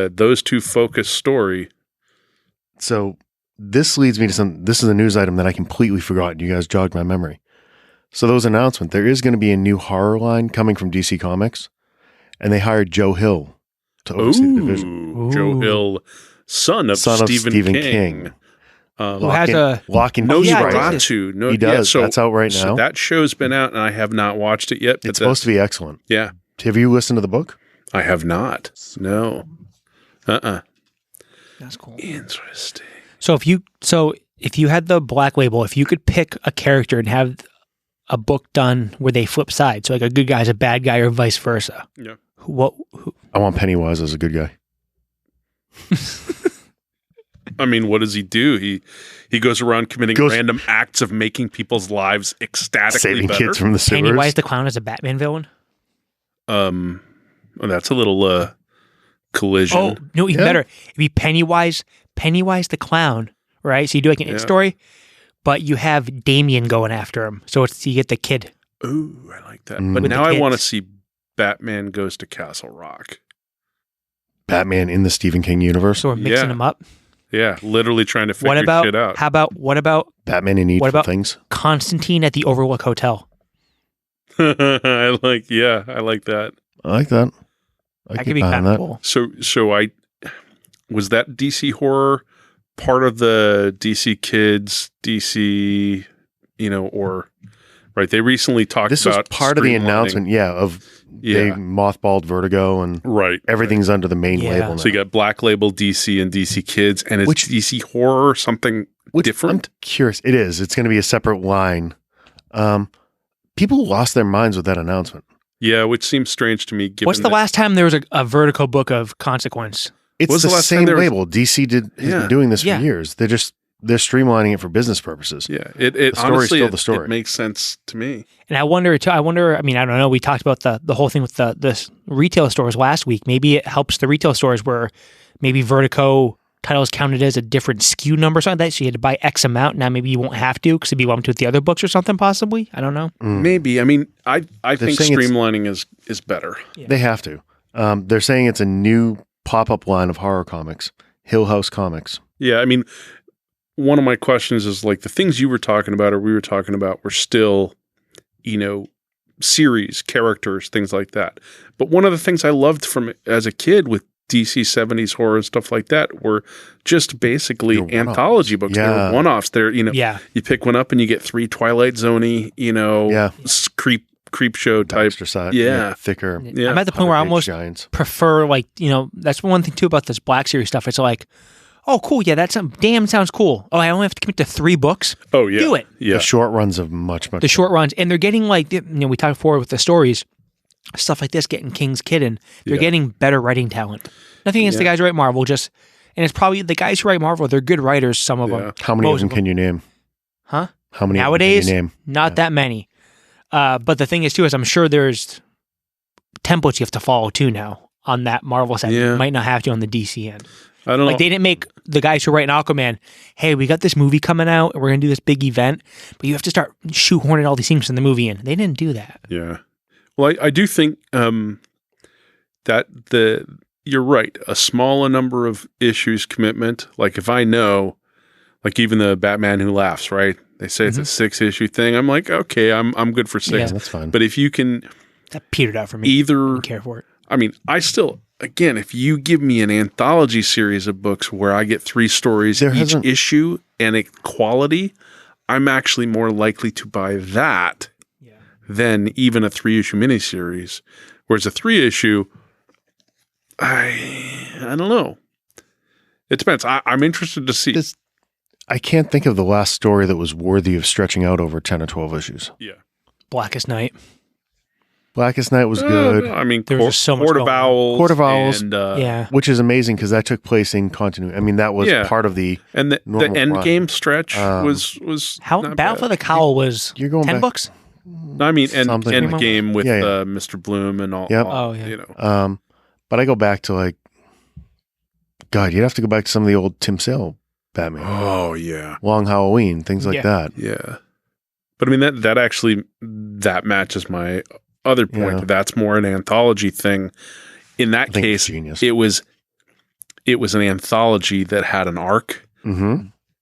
those two focused story. So this leads me to this is a news item that I completely forgot. You guys jogged my memory. So there was an announcement. There is going to be a new horror line coming from DC Comics, and they hired Joe Hill to oversee the division. Joe Hill, son of Stephen King. Who has a Lock and Key. He does. So that's out right now. So that show's been out, and I have not watched it yet. It's supposed to be excellent. Yeah. Have you listened to the book? I have not. No. That's cool. Interesting. So if you had the Black Label, if you could pick a character and have a book done where they flip sides, so like a good guy's a bad guy or vice versa. Yeah. I want Pennywise as a good guy. I mean, what does he do? He goes around committing random acts of making people's lives ecstatically saving better. Kids from the sewers. Pennywise the Clown is a Batman villain? Well, that's a little collision. Oh, no, even better. It'd be Pennywise the Clown, right? So you do like an it story, but you have Damien going after him. So you get the kid. Ooh, I like that. But now I want to see Batman Goes to Castle Rock. Batman in the Stephen King universe? So we're mixing them up? Yeah, literally trying to figure shit out. What about Batman in Needful Things? Constantine at the Overlook Hotel? I like that. I like that. That could be kind of cool. So I was that DC horror part of the DC Kids, DC, or right? They recently talked this about was part of the announcement, they mothballed Vertigo and everything's under the main label now. So you got Black Label DC and DC Kids, and it's DC horror something different. I'm curious. It is. It's going to be a separate line. People lost their minds with that announcement. Yeah, which seems strange to me. What's the last time there was a Vertigo book of consequence? It's the same label. DC has been doing this for years. They're streamlining it for business purposes. Yeah, it honestly, still the story. It makes sense to me. And I wonder too. I mean, I don't know. We talked about the whole thing with the retail stores last week. Maybe it helps the retail stores where maybe Vertigo titles counted as a different SKU number or something like that. So you had to buy X amount. Now maybe you won't have to because it'd be lumped with the other books or something possibly. I don't know. Maybe. I mean, I think streamlining is better. Yeah. They have to. They're saying it's a new pop-up line of horror comics, Hill House Comics. Yeah, I mean, one of my questions is like the things you were talking about or we were talking about were still, series, characters, things like that. But one of the things I loved from as a kid with DC 70s horror and stuff like that were just basically anthology books. Yeah. They were one-offs. They're, you pick one up and you get 3 Twilight Zone-y, creep show type. Extra side. Yeah. Thicker. Yeah. I'm at the point where I almost prefer that's one thing too about this Black Series stuff. It's like, oh, cool. Yeah, sounds cool. Oh, I only have to commit to 3 books. Oh, yeah. Do it. Yeah. The short runs of much. The short runs. And they're getting we talked before with the stories, stuff like this, getting King's Kid in. They're getting better writing talent. Nothing against the guys who write Marvel, and it's probably the guys who write Marvel, they're good writers, some of them. How many of them can you name? Huh? How many nowadays? Can you name? Not that many. But the thing is, too, is I'm sure there's templates you have to follow, too, now on that Marvel side. You might not have to on the DC end. I don't know. Like, they didn't make the guys who write in Aquaman, hey, we got this movie coming out, and we're going to do this big event, but you have to start shoehorning all these things from the movie in. They didn't do that. Yeah. Well, I do think that you're right. A smaller number of issues commitment. Like if I know, like even the Batman Who Laughs, right? They say it's a 6-issue thing. I'm like, okay, I'm good for 6. Yeah, that's fine. But if you can, that petered out for me. Either I didn't care for it. I mean, I still, again, if you give me an anthology series of books where I get 3 stories each issue and a quality, I'm actually more likely to buy that than even a 3-issue miniseries. Whereas a 3-issue, I don't know. It depends. I'm interested to see. I can't think of the last story that was worthy of stretching out over 10 or 12 issues. Yeah. Blackest Night. Blackest Night was good. I mean, there was so much Court of Owls. Court of Owls. And, which is amazing because that took place in continuity. I mean, that was part of the And the Endgame stretch was how Battle for the Cowl was 10 books? I mean, Endgame with Mr. Bloom and all. Yep. Oh, yeah. But I go back to God, you'd have to go back to some of the old Tim Sale Batman. Oh, yeah. Long Halloween, things like that. Yeah. But I mean, that actually matches my other point. Yeah. That's more an anthology thing. In that case, it was an anthology that had an arc,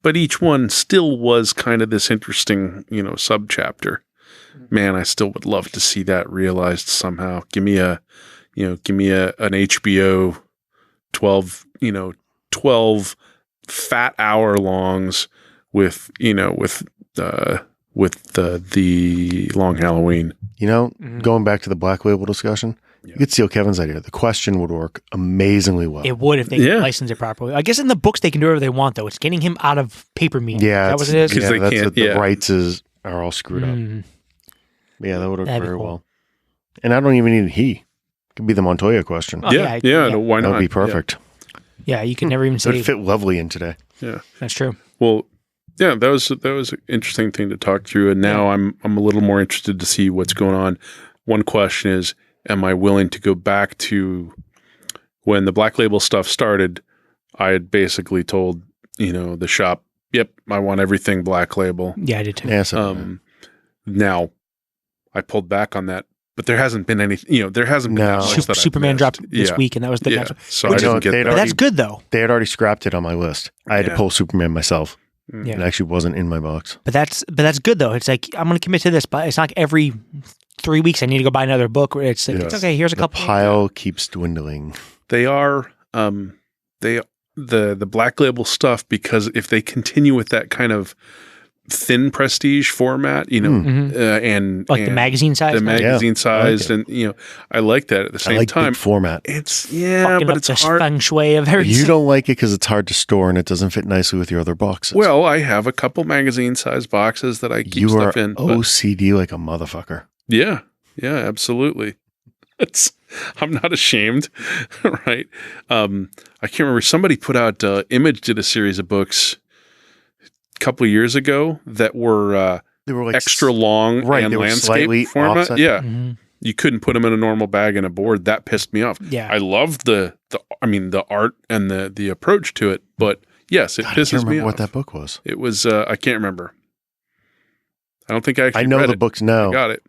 but each one still was kind of this interesting, subchapter. Man, I still would love to see that realized somehow. Give me an HBO 12 fat hour longs with the Long Halloween. Going back to the Black Label discussion, you could steal Kevin's idea. The Question would work amazingly well. It would if they license it properly. I guess in the books they can do whatever they want, though. It's getting him out of paper media. Yeah, is that what it is? Because they can't. The rights are all screwed up. Yeah, that would work very well. And I don't even need he. It could be the Montoya Question. Oh, yeah. Why not? That would be perfect. Yeah, you can never even say. It would fit lovely in today. Yeah, that's true. Well, yeah, that was an interesting thing to talk through, and now I'm a little more interested to see what's going on. One question is, am I willing to go back to when the Black Label stuff started? I had basically told the shop, "Yep, I want everything Black Label." Yeah, I did too. Yeah, now I pulled back on that but there hasn't been any. There hasn't been that much that Superman dropped this week, and that was the next one. So I didn't get that. But that's good though. They had already scrapped it on my list. I had to pull Superman myself. It actually wasn't in my box. But that's good though. It's like I'm going to commit to this, but it's not like every 3 weeks I need to go buy another book. Where it's like, it's okay. Here's a couple. The pile keeps dwindling. They are the Black Label stuff, because if they continue with that kind of thin prestige format, and like the magazine size, sized, and I like that. At the same time, big format. It's but it's hard. Feng shui of everything. You don't like it because it's hard to store and it doesn't fit nicely with your other boxes. Well, I have a couple magazine size boxes that I keep stuff in. OCD like a motherfucker. Yeah, absolutely. I'm not ashamed, right? I can't remember. Somebody put out. Image did a series of books couple of years ago that were they were like extra long and landscape format. Offset. Yeah. Mm-hmm. You couldn't put them in a normal bag and a board. That pissed me off. Yeah. I loved the art and the approach to it, but yes, it pisses me off. What that book was? It was I can't remember. I don't think I actually know read the books now. I got it.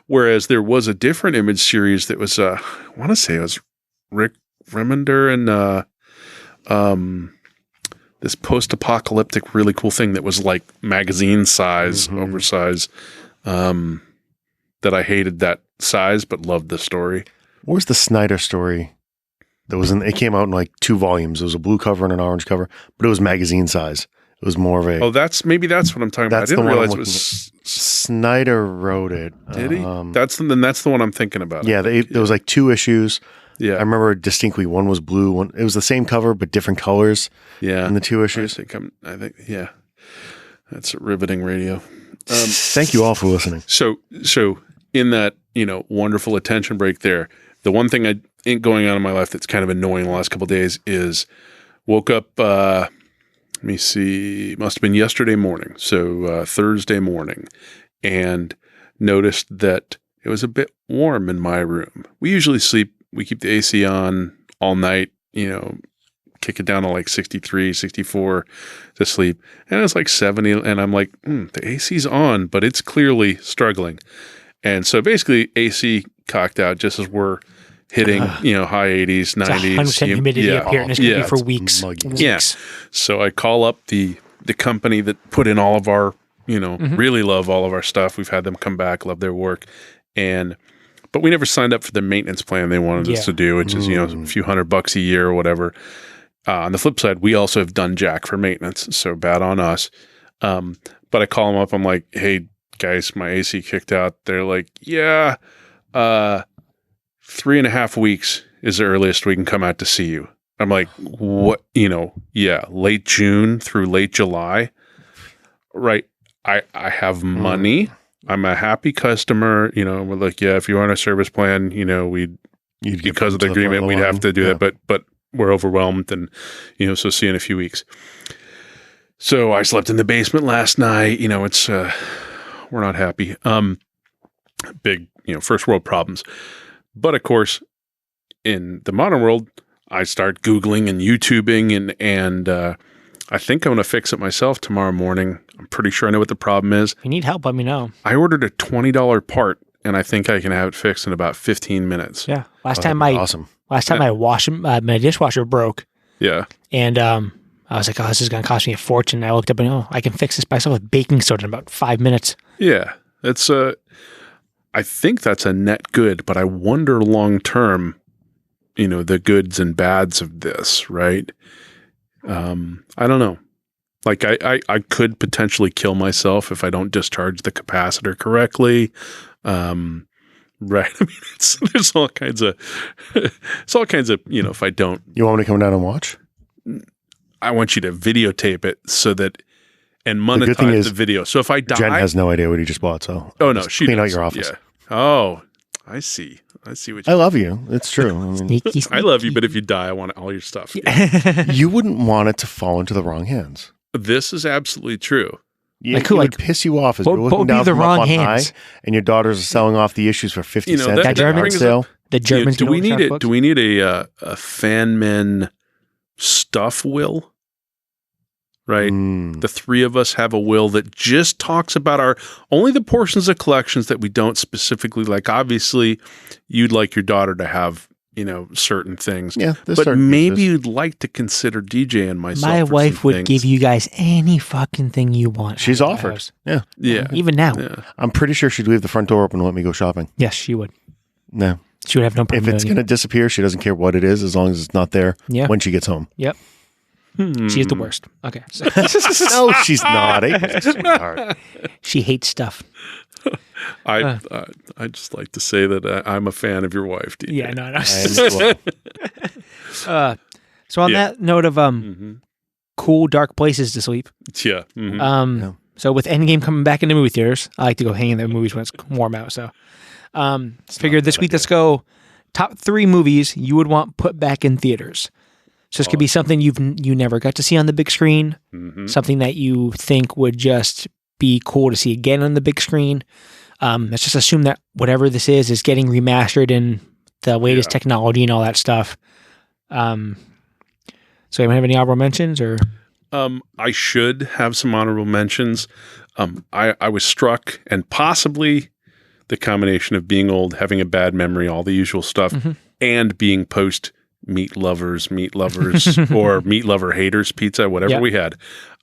Whereas there was a different Image series that was I want to say it was Rick Remender and this post-apocalyptic, really cool thing that was like magazine size, oversized, that I hated that size, but loved the story. What was the Snyder story? It came out in like 2 volumes. It was a blue cover and an orange cover, but it was magazine size. It was more of a... Oh, that's what I'm talking about. I didn't realize it was... Snyder wrote it. Did he? That's the one I'm thinking about. Yeah, there was like 2 issues. Yeah, I remember distinctly. One was blue. It was the same cover but different colors. Yeah, in the 2 issues. I think. Yeah, that's riveting radio. Thank you all for listening. So in that wonderful attention break there, the one thing ain't going on in my life that's kind of annoying the last couple of days is woke up. Let me see. Must have been yesterday morning, so Thursday morning, and noticed that it was a bit warm in my room. We keep the AC on all night, kick it down to like 63, 64 to sleep. And it's like 70. And I'm like, the AC's on, but it's clearly struggling. And so basically AC cocked out just as we're hitting, high 80s, 90s. 100% humidity up here, and it's going to be for weeks. Yeah. So I call up the company that put in all of our, really love all of our stuff. We've had them come back, love their work. But we never signed up for the maintenance plan they wanted us to do, which is, a few $100 a year or whatever. On the flip side, we also have done jack for maintenance, so bad on us. But I call them up. I'm like, hey, guys, my AC kicked out. They're like, 3.5 weeks is the earliest we can come out to see you. I'm like, what? Late June through late July. Right. I have money. I'm a happy custer. We're like, if you want a service plan, because of the agreement, we'd have to do that. But we're overwhelmed, and so see you in a few weeks. So I slept in the basement last night. It's we're not happy. Big, first world problems. But of course, in the modern world, I start Googling and YouTubing, and I think I'm going to fix it myself tomorrow morning. I'm pretty sure I know what the problem is. If you need help, let me know. I ordered a $20 part, and I think I can have it fixed in about 15 minutes. Yeah. Last time my dishwasher broke. Yeah. And I was like, this is going to cost me a fortune. And I looked up and, I can fix this myself with baking soda in about 5 minutes. Yeah. That's I think that's a net good, but I wonder long term, the goods and bads of this, right? I don't know. Like I could potentially kill myself if I don't discharge the capacitor correctly. Right. I mean, there's all kinds of, if I don't. You want me to come down and watch? I want you to videotape it so that, and monetize the video. So if I die. Jen has no idea what he just bought, so. Oh, no, she clean does. out your office. Yeah. Oh, I see. What you I love you. It's true. Sneaky. I love you, but if you die, I want all your stuff. You wouldn't want it to fall into the wrong hands. This is absolutely true. It would piss you off as you're looking down from up on high, and your daughters are selling off the issues for 50 cents. That German sale. The Germans. Do we need it? Do we need a fan men stuff will? right? The three of us have a will that just talks about only the portions of collections that we don't specifically like. Obviously, you'd like your daughter to have, certain things. Yeah, but maybe you'd like to consider DJ and myself. My wife would give you guys any fucking thing you want. She's offered. Yeah. Even now. Yeah. I'm pretty sure she'd leave the front door open and let me go shopping. Yes, she would. No. She would have no problem. If it's going to disappear, she doesn't care what it is as long as it's not there when she gets home. Yep. She's the worst. Okay. No, she's not. Sweetheart. She hates stuff. I just like to say that I'm a fan of your wife, DJ. Yeah, no. So on that note of cool, dark places to sleep. Yeah. So with Endgame coming back into movie theaters, I like to go hang in the movies when it's warm out. So figured this week, let's go top 3 movies you would want put back in theaters. So this could be something you never got to see on the big screen, something that you think would just be cool to see again on the big screen. Let's just assume that whatever this is getting remastered in the latest technology and all that stuff. So anyone have any honorable mentions or? I should have some honorable mentions. I was struck, and possibly the combination of being old, having a bad memory, all the usual stuff, and being post meat lovers, or meat lover haters pizza, whatever we had.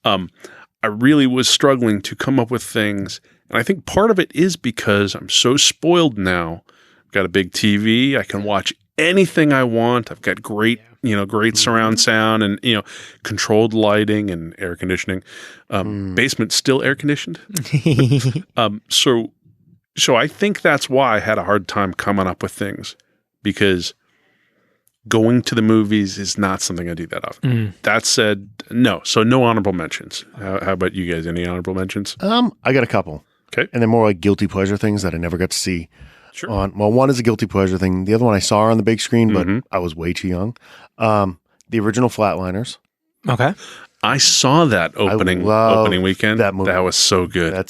I really was struggling to come up with things. And I think part of it is because I'm so spoiled now. I've got a big TV. I can watch anything I want. I've got great surround sound and, controlled lighting and air conditioning. Basement still air conditioned. So I think that's why I had a hard time coming up with things, because going to the movies is not something I do that often. That said, no. So no honorable mentions. How about you guys? Any honorable mentions? I got a couple. Okay. And they're more like guilty pleasure things that I never got to see. Sure. One is a guilty pleasure thing. The other one I saw on the big screen, but I was way too young. The original Flatliners. Okay. I saw that opening weekend. That movie. That was so good. I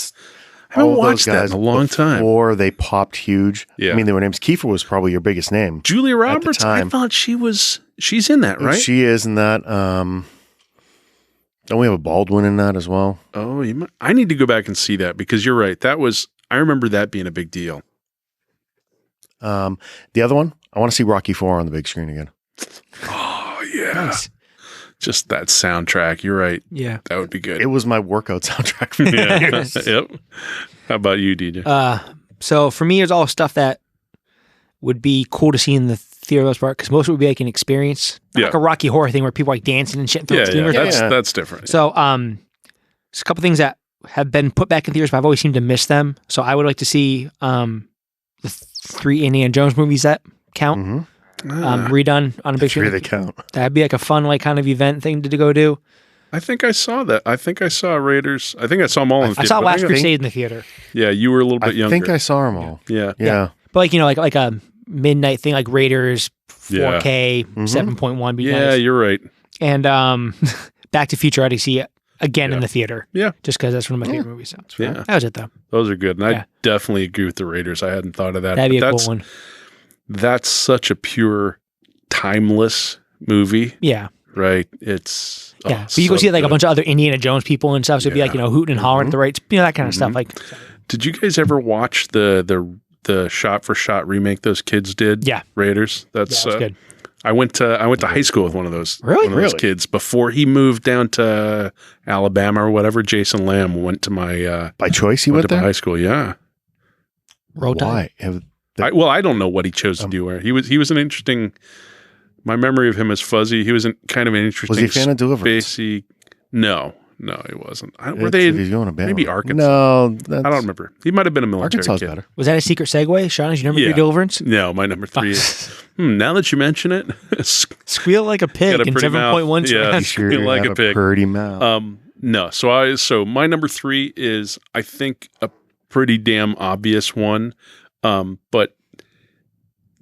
haven't all watched those guys that in a long time. Before they popped huge. Yeah. I mean, their names. Kiefer was probably your biggest name. Julia Roberts, I thought she's in that, right? She is in that. Don't we have a Baldwin in that as well? Oh, I need to go back and see that, because you're right. I remember that being a big deal. The other one, I want to see Rocky IV on the big screen again. Oh, yeah. Nice. Just that soundtrack. You're right. Yeah. That would be good. It was my workout soundtrack for years. Yep. How about you, DJ? So for me, it's all stuff that would be cool to see in the theater, because most of it would be like an experience. Not like a Rocky Horror thing where people like dancing and shit and throwing streamers. That's different. So there's a couple things that have been put back in theaters, but I've always seemed to miss them. So I would like to see the 3 Indiana Jones movies that count. Redone on a big screen. They count. That'd be like a fun, like kind of event thing to go do. I think I saw that. I think I saw Raiders. I think I saw them all in the theater. I saw Last Crusade in the theater. Yeah, you were a little bit younger. I think I saw them all. Yeah. But like a midnight thing, like Raiders 4K 7.1. Be nice. You're right. And Back to Future, I'd see it again in the theater. Yeah. Just because that's one of my favorite movies. So that was it, though. Those are good. And I definitely agree with the Raiders. I hadn't thought of that. That'd be a cool one. That's such a pure, timeless movie. Yeah. Right? It's... but you go see like a bunch of other Indiana Jones people and stuff. So it'd be like, hooting and hollering at the right, that kind of stuff. Like, did you guys ever watch the shot for shot remake those kids did? Yeah. Raiders. That's good. I went to high school with one of those. Really? One of those kids before he moved down to Alabama or whatever. Jason Lamb went to my by choice. He went to there? my high school. Yeah. Why? I don't know what he chose to do. Where he was an interesting. My memory of him is fuzzy. He was kind of an interesting. Was he a fan of Deliverance? Spacey. No, he wasn't. Were he's going to maybe Arkansas? No, I don't remember. He might have been a military Arkansas kid. Better. Was that a secret segue, Sean? Is your number 3 Deliverance? No, my number 3 is. Now that you mention it, squeal like a pig in 7.1. Yeah, squeal like a pig. Pretty mouth. No, so my number 3 is, I think, a pretty damn obvious one, but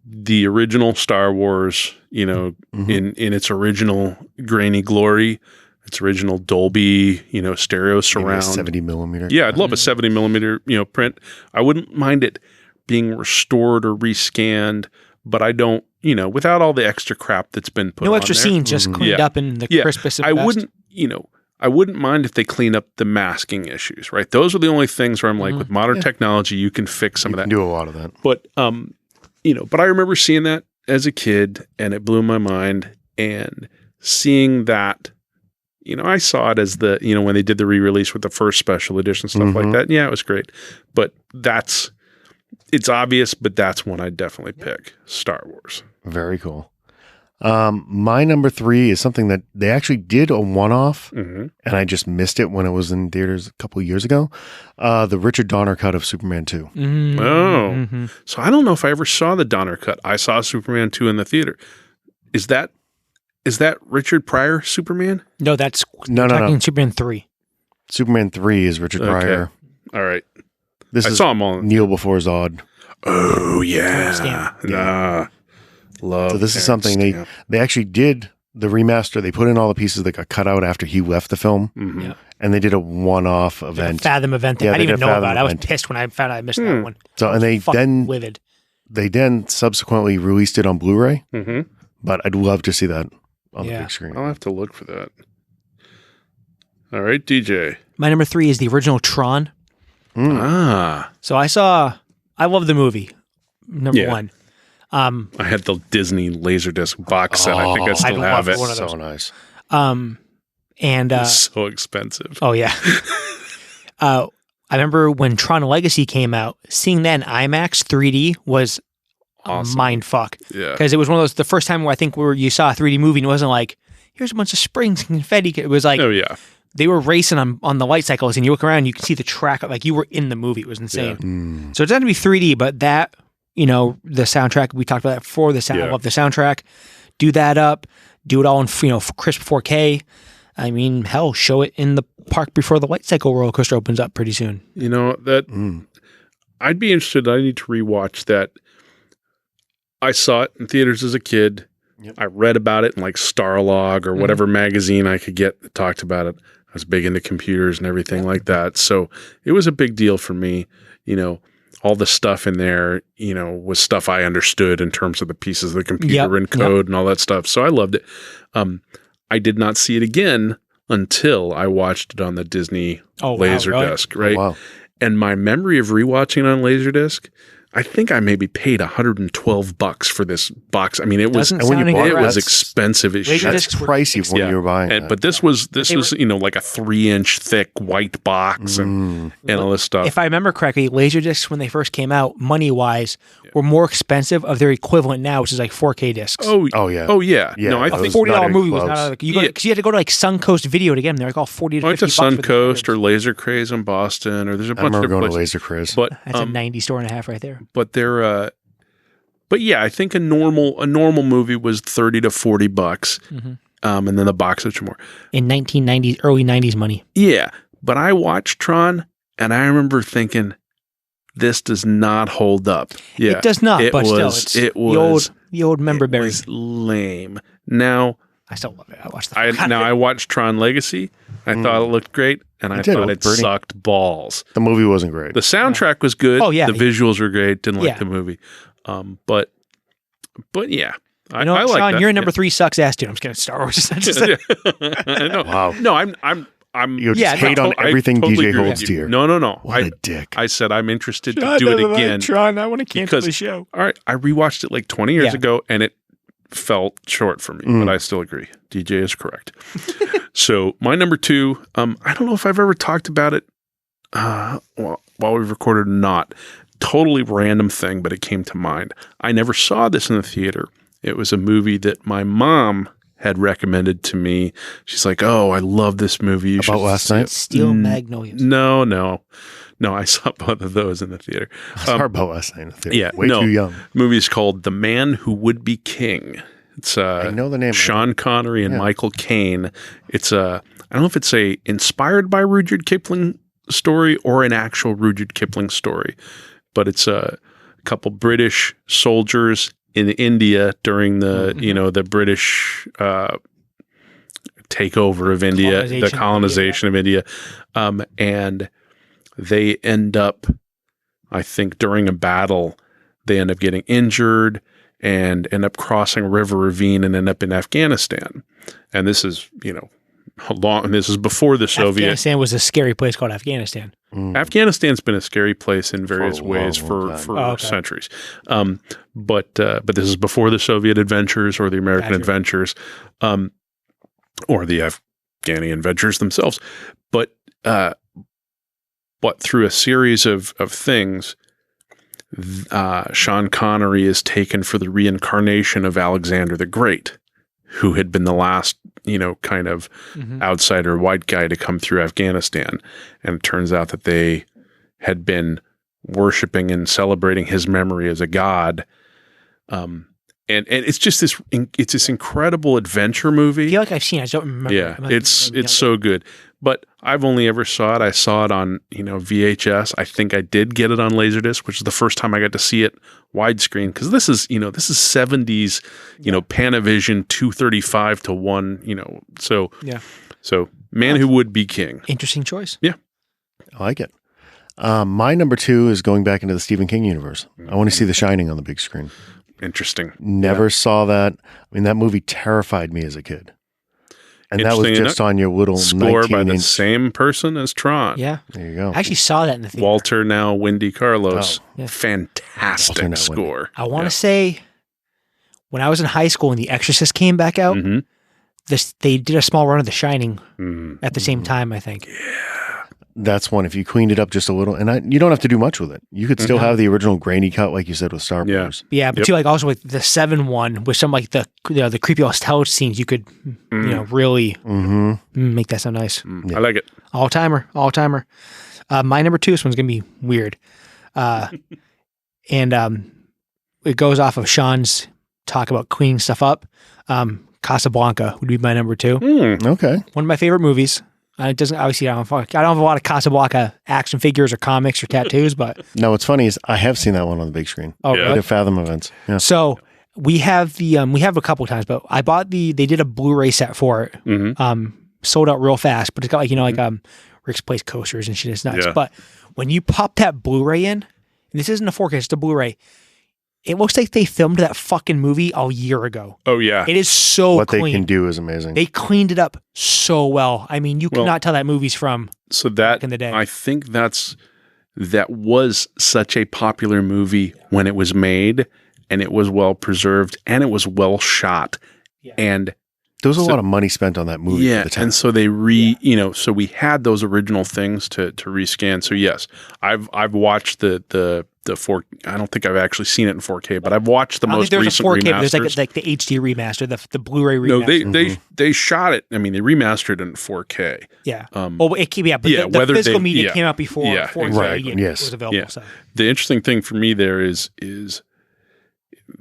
the original Star Wars, in its original grainy glory, its original Dolby, stereo surround, 70 millimeter. Yeah, I'd love a 70 millimeter, print. I wouldn't mind it being restored or rescanned, but I don't, without all the extra crap that's been put. No on extra there. scenes, just cleaned up in the crispest. I wouldn't, I wouldn't mind if they clean up the masking issues, right? Those are the only things where I'm like, with modern technology, you can fix some of that. You can do a lot of that. But, but I remember seeing that as a kid, and it blew my mind. And seeing that, I saw it as when they did the re-release with the first special edition, stuff like that. Yeah, it was great. But it's obvious, but that's one I'd definitely pick. Star Wars. Very cool. My number 3 is something that they actually did a one-off, and I just missed it when it was in theaters a couple of years ago. The Richard Donner cut of Superman 2. So I don't know if I ever saw the Donner cut. I saw Superman 2 in the theater. Is that Richard Pryor Superman? No, that's no. Superman 3. Superman 3 is Richard Pryor. All right. I saw him all. Kneel Before Zod. Oh, yeah. Love. So this is something they actually did the remaster. They put in all the pieces that got cut out after he left the film, and they did a one-off event. Fathom event. That I didn't even know about. I was pissed when I found out I missed that one. So and they then livid. They then subsequently released it on Blu-ray. But I'd love to see that on the big screen. I'll have to look for that. All right, DJ. My number 3 is the original Tron. So I love the movie. Number 1. I had the Disney Laserdisc box set. I think I still have it. So nice. And it's so expensive. Oh yeah. I remember when Tron Legacy came out, seeing that in IMAX 3D was awesome. Mind fuck. Yeah. Because it was one of those, the first time where I think you saw a 3D movie and it wasn't like, here's a bunch of springs and confetti. It was like, they were racing on the light cycles and you look around and you can see the track, like you were in the movie. It was insane. So it doesn't have to be 3D, but that, the soundtrack, we talked about that before, I love the soundtrack. Do that up, do it all in, crisp 4K. I mean, hell, show it in the park before the light cycle roller coaster opens up pretty soon. I'd be interested. I need to rewatch that. I saw it in theaters as a kid. I read about it in like Starlog or whatever magazine I could get that talked about it. I was big into computers and everything like that. So it was a big deal for me. All the stuff in there, was stuff I understood in terms of the pieces of the computer and code and all that stuff. So I loved it. I did not see it again until I watched it on the Disney Laserdisc, right? Oh, wow. And my memory of rewatching on Laserdisc, I think I maybe paid $112 for this box. I mean, it was expensive as shit. That's pricey when you were buying it. But this was like a 3-inch thick white box and all this stuff. If I remember correctly, Laserdiscs when they first came out, money wise, were more expensive of their equivalent now, which is like 4K discs. Oh yeah. No, I think $40 movie was not because you had to go to like Suncoast Video to get them. They're like all $40 to $50. To Suncoast or Laser Craze in Boston, or there's a bunch of different places. Laser Craze, but that's a 90 store and a half right there. But they're, I think a normal movie was $30 to $40, and then the box was more in 1990s, early 90s money. Yeah, but I watched Tron, and I remember thinking, this does not hold up. Yeah, it does not. But still, the old member berry. It was lame. Now I still love it. I watched I watched Tron Legacy. I thought it looked great, and I thought it sucked balls. The movie wasn't great. The soundtrack was good. Oh yeah, the visuals were great. Didn't like the movie, but yeah. I like Sean, that. Your number 3 sucks ass, dude. I'm just kidding. Star Wars. No, wow. No, I'm. You just hate on everything DJ holds dear. No. What a dick. I said I'm interested to do it again. Tron, I want to cancel the show. All right, I rewatched it like 20 years ago, and it felt short for me, but I still agree. DJ is correct. So my number 2, I don't know if I've ever talked about it while we've recorded or not. Totally random thing, but it came to mind. I never saw this in the theater. It was a movie that my mom had recommended to me. She's like, "Oh, I love this movie." About Last Night? Steel Magnolias. No. I saw both of those in the theater. I saw About Last Night in the theater. Yeah, way too young. The movie is called The Man Who Would Be King. It's I know the name. Sean Connery and Michael Caine. It's I don't know if it's inspired by Rudyard Kipling story or an actual Rudyard Kipling story, but it's a couple British soldiers in India during the the British takeover of India, the colonization of India, and they end up, I think, during a battle, they end up getting injured and end up crossing a river ravine and end up in Afghanistan. And this is and this is before the Soviet. Afghanistan was a scary place called Afghanistan. Afghanistan's been a scary place in various ways for centuries. But this is before the Soviet adventures or the American adventures, or the Afghani adventures themselves. But through a series of things, Sean Connery is taken for the reincarnation of Alexander the Great, who had been the last, kind of outsider white guy to come through Afghanistan. And it turns out that they had been worshiping and celebrating his memory as a god. And it's just this incredible adventure movie. I feel like I've seen it. I don't remember. Yeah, it's so good. But I've only ever saw it. I saw it on, VHS. I think I did get it on Laserdisc, which is the first time I got to see it widescreen. Because this is 70s, Panavision 235:1, So Man Who Would Be King. Interesting choice. Yeah. I like it. My number 2 is going back into the Stephen King universe. I want to see The Shining on the big screen. Interesting. Never saw that. I mean, that movie terrified me as a kid. And that was just on your little score by the same person as Tron. Yeah. There you go. I actually saw that in the theater. Walter, now Wendy Carlos. Oh. Yeah. Fantastic score. I want to say when I was in high school and The Exorcist came back out, they did a small run of The Shining at the same time, I think. Yeah. That's one. If you cleaned it up just a little, and you don't have to do much with it. You could still have the original grainy cut, like you said, with Star Wars. Yeah, but too, like also with the 7 one, with some like the creepy hell scenes, you could really make that sound nice. I like it. All timer. My number 2. This one's gonna be weird, and it goes off of Sean's talk about cleaning stuff up. Casablanca would be my number 2. Okay, one of my favorite movies. It doesn't obviously. I don't have a lot of Casablanca action figures or comics or tattoos, but no. What's funny is I have seen that one on the big screen. Oh, really? The Fathom events. Yeah. So we have we have a couple of times, but I bought they did a Blu-ray set for it. Sold out real fast, but it's got like Rick's Place coasters and shit. It's nuts. Yeah. But when you pop that Blu-ray in, and this isn't a 4K, it's a Blu-ray. It looks like they filmed that fucking movie a year ago. Oh, yeah. It is so what clean. They can do is amazing. They cleaned it up so well. I mean, you cannot tell that movie's from back in the day. I think that was such a popular movie when it was made, and it was well preserved, and it was well shot. Yeah. And there was a lot of money spent on that movie. Yeah, and so they so we had those original things to rescan. So yes, I've watched the 4. I don't think I've actually seen it in 4K, but I've watched the most recent remasters. But there's like the HD remaster, the Blu-ray remaster. No, they shot it. I mean, they remastered it in 4K. Yeah. The physical media came out before 4K was available. Yeah. So. The interesting thing for me there is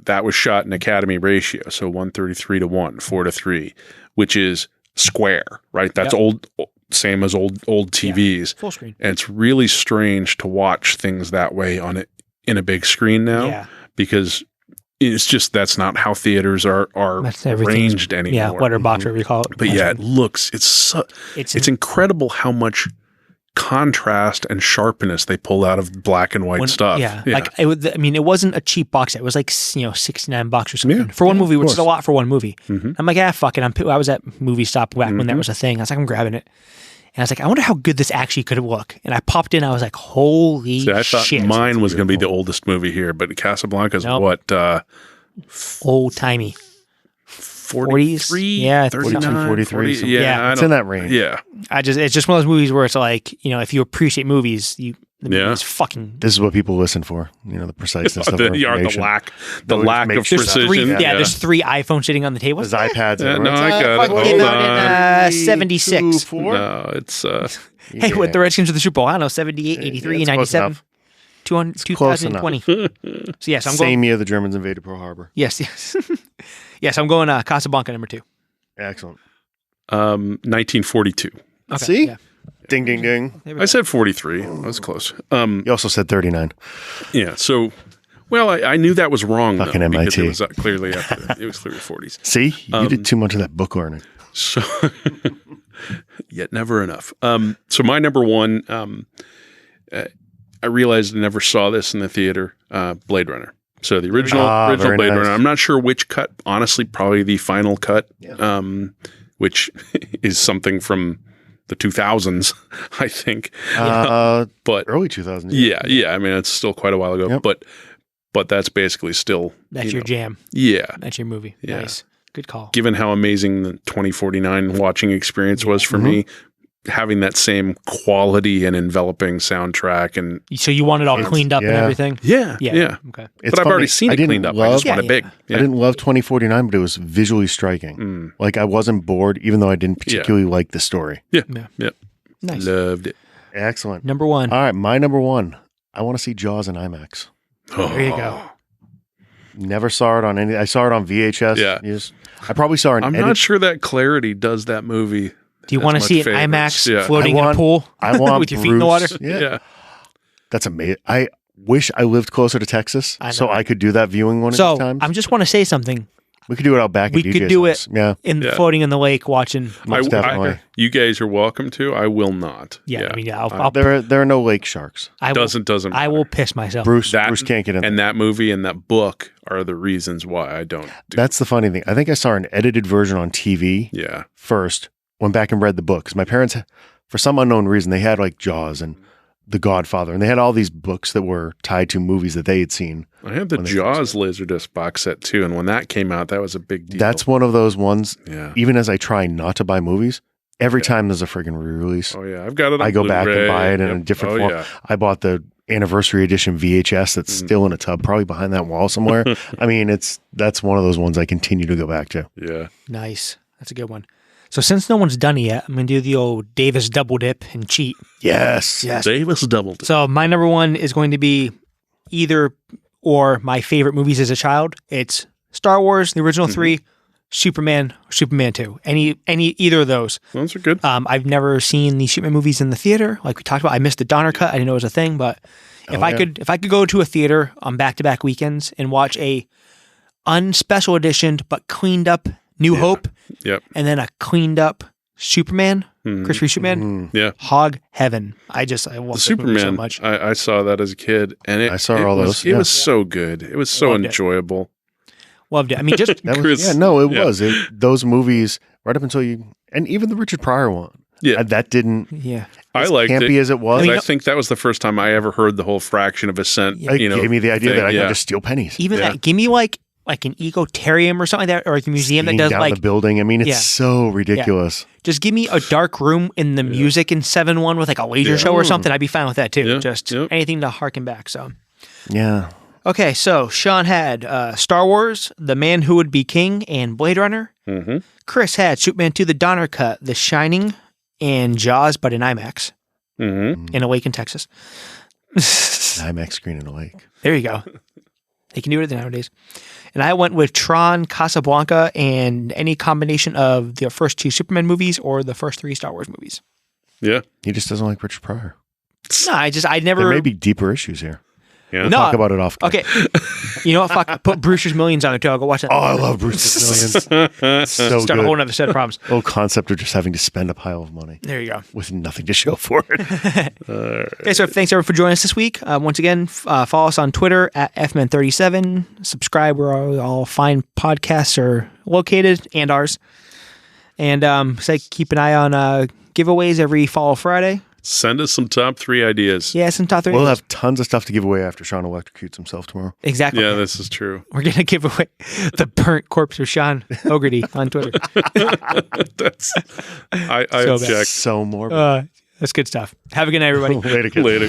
that was shot in Academy ratio, so 1:33:1, 4:3, which is square, right? That's old. Same as old TVs. Full screen. And it's really strange to watch things that way in a big screen now because it's just that's not how theaters are arranged anymore. Yeah, letterbox, whatever you call it. But it's incredible how much contrast and sharpness they pull out of black and white stuff. Yeah. Like it wasn't a cheap box set. It was like $69 or something for one movie, which is a lot for one movie. I'm like, fuck it. I was at Movie Stop back when that was a thing. I was like, I'm grabbing it. And I was like, I wonder how good this actually could look. And I popped in. I was like, holy shit. I thought mine was going to be the oldest movie here, but Casablanca's what? Old timey. 40s? Yeah. 39, 43. Yeah. It's in that range. Yeah. It's just one of those movies where it's like, if you appreciate movies, it's fucking. This is what people listen for. The preciseness of information. The lack of precision. There's 3 iPhones sitting on the table. There's iPads. No, I got it. Hold on. 76. No, it's. Hey, what the Redskins of the Super Bowl? I don't know, 78, 83, 97. 2020. So yes, I'm going. Same year the Germans invaded Pearl Harbor. Yes. Yes, I'm going Casablanca number 2. Excellent. 1942. Okay, see? Yeah. Ding, ding, ding. I said 43. I was close. You also said 39. Yeah. So, I knew that was wrong. Fucking though, MIT. Because it was clearly after. It was clearly 40s. See? You did too much of that book learning. So, yet never enough. So my number 1, I realized I never saw this in the theater, Blade Runner. So the original Blade Runner. I'm not sure which cut. Honestly, probably the final cut, which is something from the 2000s, I think. But early 2000s. Yeah. I mean, it's still quite a while ago, but that's basically still that's your jam. Yeah, that's your movie. Yeah. Nice, good call. Given how amazing the 2049 watching experience was for me, having that same quality and enveloping soundtrack, and so you want it all cleaned up and everything. Yeah. Okay, but I've already seen it cleaned up. I just want it big. I didn't love 2049, but it was visually striking. Like I wasn't bored, even though I didn't particularly like the story. Yeah. Nice, loved it. Excellent. Number one. All right, my number one. I want to see Jaws in IMAX. There you go. Never saw it on any. I saw it on VHS. Yeah. I probably saw it. I'm not sure that clarity does that movie. Do you want to see it IMAX floating in a pool? I want with your feet in the water. Yeah. That's amazing. I wish I lived closer to Texas so I could do that viewing one of these times. I just want to say something. We could do it out back. We could do it floating in the lake watching. Definitely. You guys are welcome to. I will not. Yeah. I mean, there are no lake sharks. Doesn't. I will piss myself. Bruce can't get in. And that movie and that book are the reasons why I don't. That's the funny thing. I think I saw an edited version on TV. Yeah. First, went back and read the book because my parents, for some unknown reason, they had like Jaws and The Godfather, and they had all these books that were tied to movies that they had seen. I had the Jaws Laserdisc box set too, and when that came out, that was a big deal. That's one of those ones. Yeah. Even as I try not to buy movies, every time there's a friggin' re-release. Oh yeah, I've got it. I go back and buy it in a different form. Yeah. I bought the anniversary edition VHS that's still in a tub, probably behind that wall somewhere. I mean, that's one of those ones I continue to go back to. Yeah. Nice. That's a good one. So since no one's done it yet, I'm going to do the old Davis double dip and cheat. Yes. Davis double dip. So my number one is going to be either or my favorite movies as a child. It's Star Wars, the original three, Superman, or Superman 2. Either of those. Those are good. I've never seen the Superman movies in the theater. Like we talked about, I missed the Donner cut. I didn't know it was a thing, but if I could go to a theater on back-to-back weekends and watch a unspecial editioned but cleaned up New Hope, and then a cleaned up Superman, Chris Reeve Superman, hog heaven. I love Superman so much. I saw that as a kid, and I saw all those. It was so good. It was so enjoyable. Loved it. I mean, just was. Those movies right up until and even the Richard Pryor one. Yeah, that didn't. Yeah, I liked campy as it was. I think that was the first time I ever heard the whole fraction of a cent. It gave me the idea that I could just steal pennies. Even that, give me like an ecotarium or something like that, or like a museum that does down like the building. I mean, it's so ridiculous. Yeah. Just give me a dark room in the music in 7-1 with like a laser show or something. I'd be fine with that too. Just anything to harken back. So okay, so Sean had Star Wars, The Man Who Would Be King, and Blade Runner. Mm-hmm. Chris had Superman 2, The Donner Cut, The Shining, and Jaws, but in IMAX in a lake in Texas. IMAX screen in a lake. There you go. They can do it nowadays. And I went with Tron, Casablanca, and any combination of the first 2 Superman movies or the first 3 Star Wars movies. Yeah. He just doesn't like Richard Pryor. No, I never... There may be deeper issues here. Yeah. We'll talk about it off. Okay. You know what? Fuck. Put Brewster's Millions on it too. I'll go watch that. Oh, I love Brewster's Millions. So Start a whole other set of problems. Whole concept of just having to spend a pile of money. There you go. With nothing to show for it. Okay, so thanks everyone for joining us this week. Once again, follow us on Twitter at FMN37. Subscribe where all fine podcasts are located and ours. And keep an eye on giveaways every fall Friday. Send us some top 3 ideas. Yeah, some top 3 We'll ideas. have tons of stuff to give away after Sean electrocutes himself tomorrow. Exactly. Yeah, this is true. We're going to give away the burnt corpse of Sean Fogarty on Twitter. I object. So morbid. That's good stuff. Have a good night, everybody. Later, kids. Later.